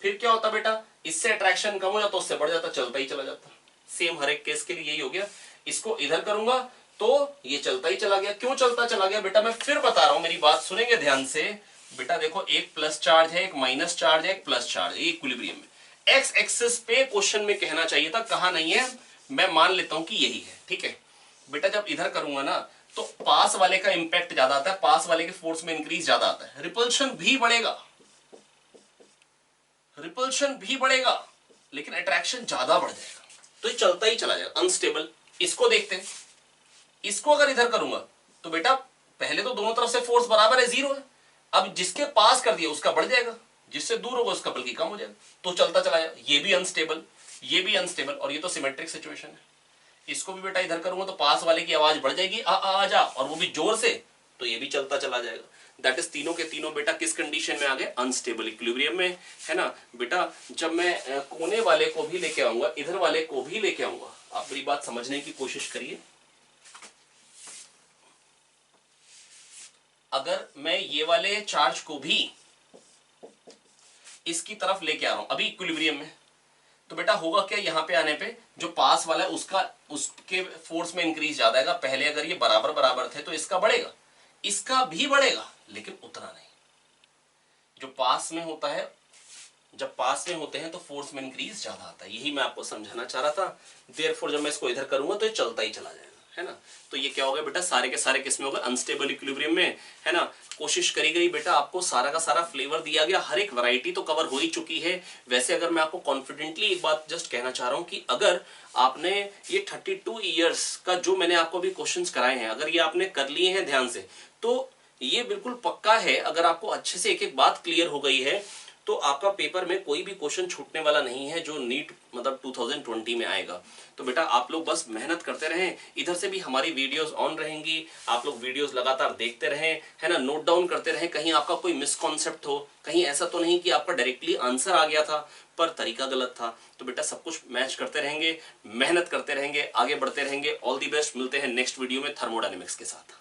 S1: फिर क्या होता बेटा, इससे अट्रैक्शन कम हो जाता, उससे बढ़ जाता, चलता ही चला जाता। सेम हर एक केस के लिए यही हो गया। इसको इधर करूंगा तो ये चलता ही चला गया। क्यों चलता चला गया बेटा, मैं फिर बता रहा हूं, मेरी बात सुनेंगे ध्यान से बेटा। देखो एक प्लस चार्ज है, एक माइनस चार्ज है, एक प्लस चार्ज है, ये इक्विलिब्रियम में एक्स एक्सिस पे क्वेश्चन में कहना चाहिए था, कहा नहीं है। मैं मान लेता हूं कि यही है, ठीक है बेटा। जब इधर करूंगा ना तो पास वाले का इंपैक्ट ज्यादा आता है, पास वाले के फोर्स में इंक्रीज ज्यादा आता है, रिपल्शन भी बढ़ेगा, रिपल्शन भी बढ़ेगा, लेकिन अट्रैक्शन ज्यादा बढ़ जाएगा, तो ये चलता ही चला जाएगा, अनस्टेबल। इसको देखते हैं, इसको अगर इधर करूंगा तो बेटा पहले तो दोनों तरफ से फोर्स बराबर है, 0 है। अब जिसके पास कर दिया उसका बढ़ जाएगा, जिससे दूर होगा उसका बल्कि कम हो जाएगा, तो चलता चला जाएगा। ये भी अनस्टेबल, ये भी अनस्टेबल, और ये तो सिमेट्रिक सिचुएशन है। इसको भी बेटा इधर करूंगा तो पास वाले की आवाज बढ़ जाएगी, आ जा, और वो भी जोर से, तो ये भी चलता चला जाएगा। दैट इज तीनों के तीनों बेटा किस कंडीशन में आ गए? अनस्टेबल इक्विलिब्रियम में, है ना बेटा। जब मैं कोने वाले को भी लेके आऊंगा, इधर वाले को भी लेके आऊंगा, आप मेरी बात समझने की कोशिश करिए। अगर मैं ये वाले चार्ज को भी इसकी तरफ लेके आ रहा हूं अभी इक्विलिब्रियम में, तो बेटा होगा क्या? यहां पे आने पे जो पास वाला है उसके फोर्स में इंक्रीज ज्यादा है। पहले अगर ये बराबर बराबर थे तो इसका बढ़ेगा, इसका भी बढ़ेगा, लेकिन उतना नहीं। जो पास में होता है, जब पास में होते हैं तो फोर्स में इंक्रीज ज्यादा आता है। यही मैं आपको समझाना चाह रहा था। देयरफॉर जब मैं इसको इधर करूंगा तो ये चलता ही चला जाएगा, है ना। तो ये क्या हो गया बेटा? सारे के सारे किसमें होगा? अनस्टेबल इक्विलिब्रियम में, है ना। कोशिश करी गई बेटा, आपको सारा का सारा फ्लेवर दिया गया, हर एक वैरायटी तो कवर हो ही चुकी है। वैसे अगर मैं आपको कॉन्फिडेंटली एक बात जस्ट कहना चाह रहा हूं कि अगर आपने ये 32 ईयर्स का जो मैंने आपको भी क्वेश्चंस कराए हैं, अगर ये आपने कर लिए हैं ध्यान से, तो ये बिल्कुल पक्का है। अगर आपको अच्छे से एक एक बात क्लियर हो गई है तो आपका पेपर में कोई भी क्वेश्चन छूटने वाला नहीं है जो नीट मतलब 2020 में आएगा। तो बेटा आप लोग बस मेहनत करते रहें, इधर से भी हमारी वीडियोस ऑन रहेंगी, आप लोग वीडियोस लगातार देखते रहें, है ना, नोट डाउन करते रहें। कहीं आपका कोई मिसकॉन्सेप्ट हो, कहीं ऐसा तो नहीं कि आपका डायरेक्टली आंसर आ गया था पर तरीका गलत था। तो बेटा सब कुछ मैच करते रहेंगे, मेहनत करते रहेंगे, आगे बढ़ते रहेंगे। All the best. मिलते हैं नेक्स्ट वीडियो में थर्मोडायनेमिक्स के साथ।